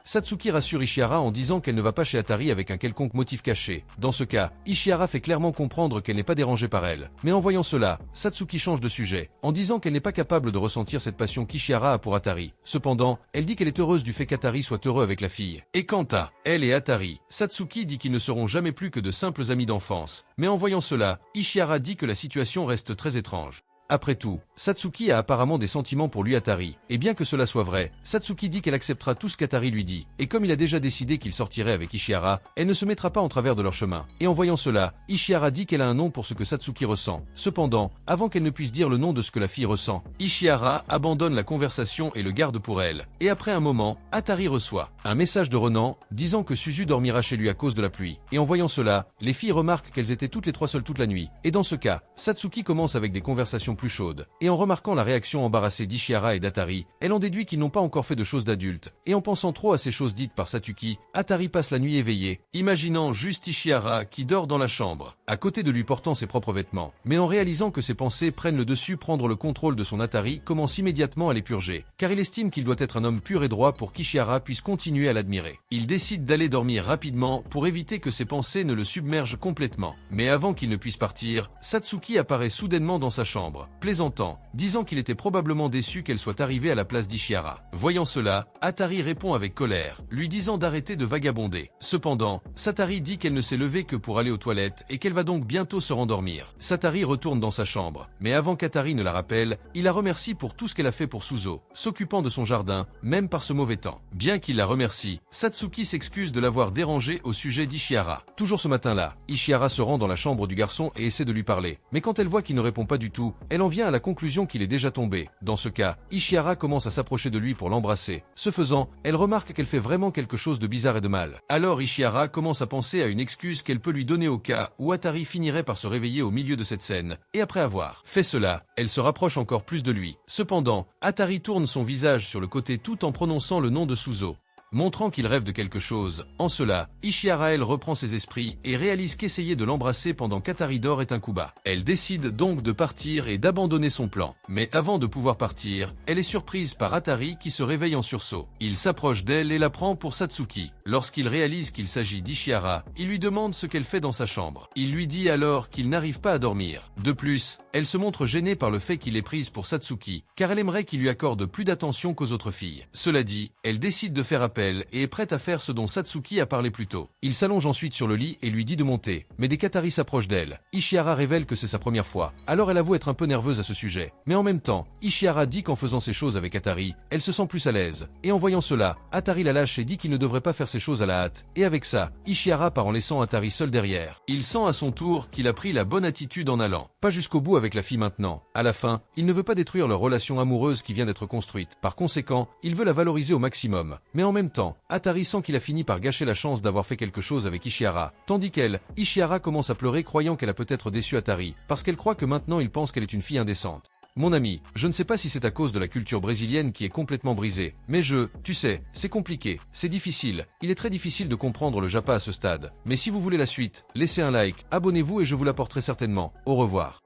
Satsuki rassure Ishihara en disant qu'elle ne va pas chez Atari avec un quelconque motif caché. Dans ce cas, Ishihara fait clairement comprendre qu'elle n'est pas dérangée par elle. Mais en voyant cela, Satsuki change de sujet, en disant qu'elle n'est pas capable de ressentir cette passion qu'Ishihara a pour Atari. Cependant, elle dit qu'elle est heureuse du fait qu'Atari soit heureux avec la fille. Et quant à elle et Atari, Satsuki dit qu'ils ne seront jamais plus que de simples amis d'enfance. Mais en voyant cela, Ishihara dit que la situation reste très étrange. Après tout, Satsuki a apparemment des sentiments pour lui Atari, et bien que cela soit vrai, Satsuki dit qu'elle acceptera tout ce qu'Atari lui dit, et comme il a déjà décidé qu'il sortirait avec Ishihara, elle ne se mettra pas en travers de leur chemin. Et en voyant cela, Ishihara dit qu'elle a un nom pour ce que Satsuki ressent. Cependant, avant qu'elle ne puisse dire le nom de ce que la fille ressent, Ishihara abandonne la conversation et le garde pour elle. Et après un moment, Atari reçoit un message de Renan, disant que Suzu dormira chez lui à cause de la pluie. Et en voyant cela, les filles remarquent qu'elles étaient toutes les trois seules toute la nuit. Et dans ce cas, Satsuki commence avec des conversations plus chaude. Et en remarquant la réaction embarrassée d'Ishihara et d'Atari, elle en déduit qu'ils n'ont pas encore fait de choses d'adultes. Et en pensant trop à ces choses dites par Satsuki, Atari passe la nuit éveillée, imaginant juste Ishihara qui dort dans la chambre, à côté de lui portant ses propres vêtements. Mais en réalisant que ses pensées prennent le dessus, prendre le contrôle de son Atari commence immédiatement à les purger, car il estime qu'il doit être un homme pur et droit pour qu'Ishihara puisse continuer à l'admirer. Il décide d'aller dormir rapidement pour éviter que ses pensées ne le submergent complètement. Mais avant qu'il ne puisse partir, Satsuki apparaît soudainement dans sa chambre, plaisantant, disant qu'il était probablement déçu qu'elle soit arrivée à la place d'Ishihara. Voyant cela, Atari répond avec colère, lui disant d'arrêter de vagabonder. Cependant, Satari dit qu'elle ne s'est levée que pour aller aux toilettes et qu'elle va donc bientôt se rendormir. Satari retourne dans sa chambre, mais avant qu'Atari ne la rappelle, il la remercie pour tout ce qu'elle a fait pour Suzo, s'occupant de son jardin, même par ce mauvais temps. Bien qu'il la remercie, Satsuki s'excuse de l'avoir dérangé au sujet d'Ishihara. Toujours ce matin-là, Ishihara se rend dans la chambre du garçon et essaie de lui parler, mais quand elle voit qu'il ne répond pas du tout, elle en vient à la conclusion qu'il est déjà tombé. Dans ce cas, Ishihara commence à s'approcher de lui pour l'embrasser. Ce faisant, elle remarque qu'elle fait vraiment quelque chose de bizarre et de mal. Alors Ishihara commence à penser à une excuse qu'elle peut lui donner au cas où Atari finirait par se réveiller au milieu de cette scène. Et après avoir fait cela, elle se rapproche encore plus de lui. Cependant, Atari tourne son visage sur le côté tout en prononçant le nom de Suzo. montrant qu'il rêve de quelque chose. En cela, Ishihara elle reprend ses esprits et réalise qu'essayer de l'embrasser pendant qu'Atari dort est un coup bas. Elle décide donc de partir et d'abandonner son plan. Mais avant de pouvoir partir, elle est surprise par Atari qui se réveille en sursaut. Il s'approche d'elle et la prend pour Satsuki. Lorsqu'il réalise qu'il s'agit d'Ishihara, il lui demande ce qu'elle fait dans sa chambre. Il lui dit alors qu'il n'arrive pas à dormir. De plus, elle se montre gênée par le fait qu'il est prise pour Satsuki, car elle aimerait qu'il lui accorde plus d'attention qu'aux autres filles. Cela dit, elle décide de faire appel et est prête à faire ce dont Satsuki a parlé plus tôt. Il s'allonge ensuite sur le lit et lui dit de monter, mais dès qu'Atari s'approche d'elle, Ishihara révèle que c'est sa première fois. Alors elle avoue être un peu nerveuse à ce sujet. Mais en même temps, Ishihara dit qu'en faisant ces choses avec Atari, elle se sent plus à l'aise. Et en voyant cela, Atari la lâche et dit qu'il ne devrait pas faire ces choses à la hâte. Et avec ça, Ishihara part en laissant Atari seul derrière. Il sent à son tour qu'il a pris la bonne attitude en allant. Pas jusqu'au bout avec la fille maintenant. À la fin, il ne veut pas détruire leur relation amoureuse qui vient d'être construite. Par conséquent, il veut la valoriser au maximum. Mais en même temps, Atari sent qu'il a fini par gâcher la chance d'avoir fait quelque chose avec Ishihara. Tandis qu'elle, Ishihara commence à pleurer croyant qu'elle a peut-être déçu Atari, parce qu'elle croit que maintenant il pense qu'elle est une fille indécente. Mon ami, je ne sais pas si c'est à cause de la culture brésilienne qui est complètement brisée, mais tu sais, c'est compliqué, c'est difficile, il est très difficile de comprendre le Japa à ce stade. Mais si vous voulez la suite, laissez un like, abonnez-vous et je vous l'apporterai certainement. Au revoir.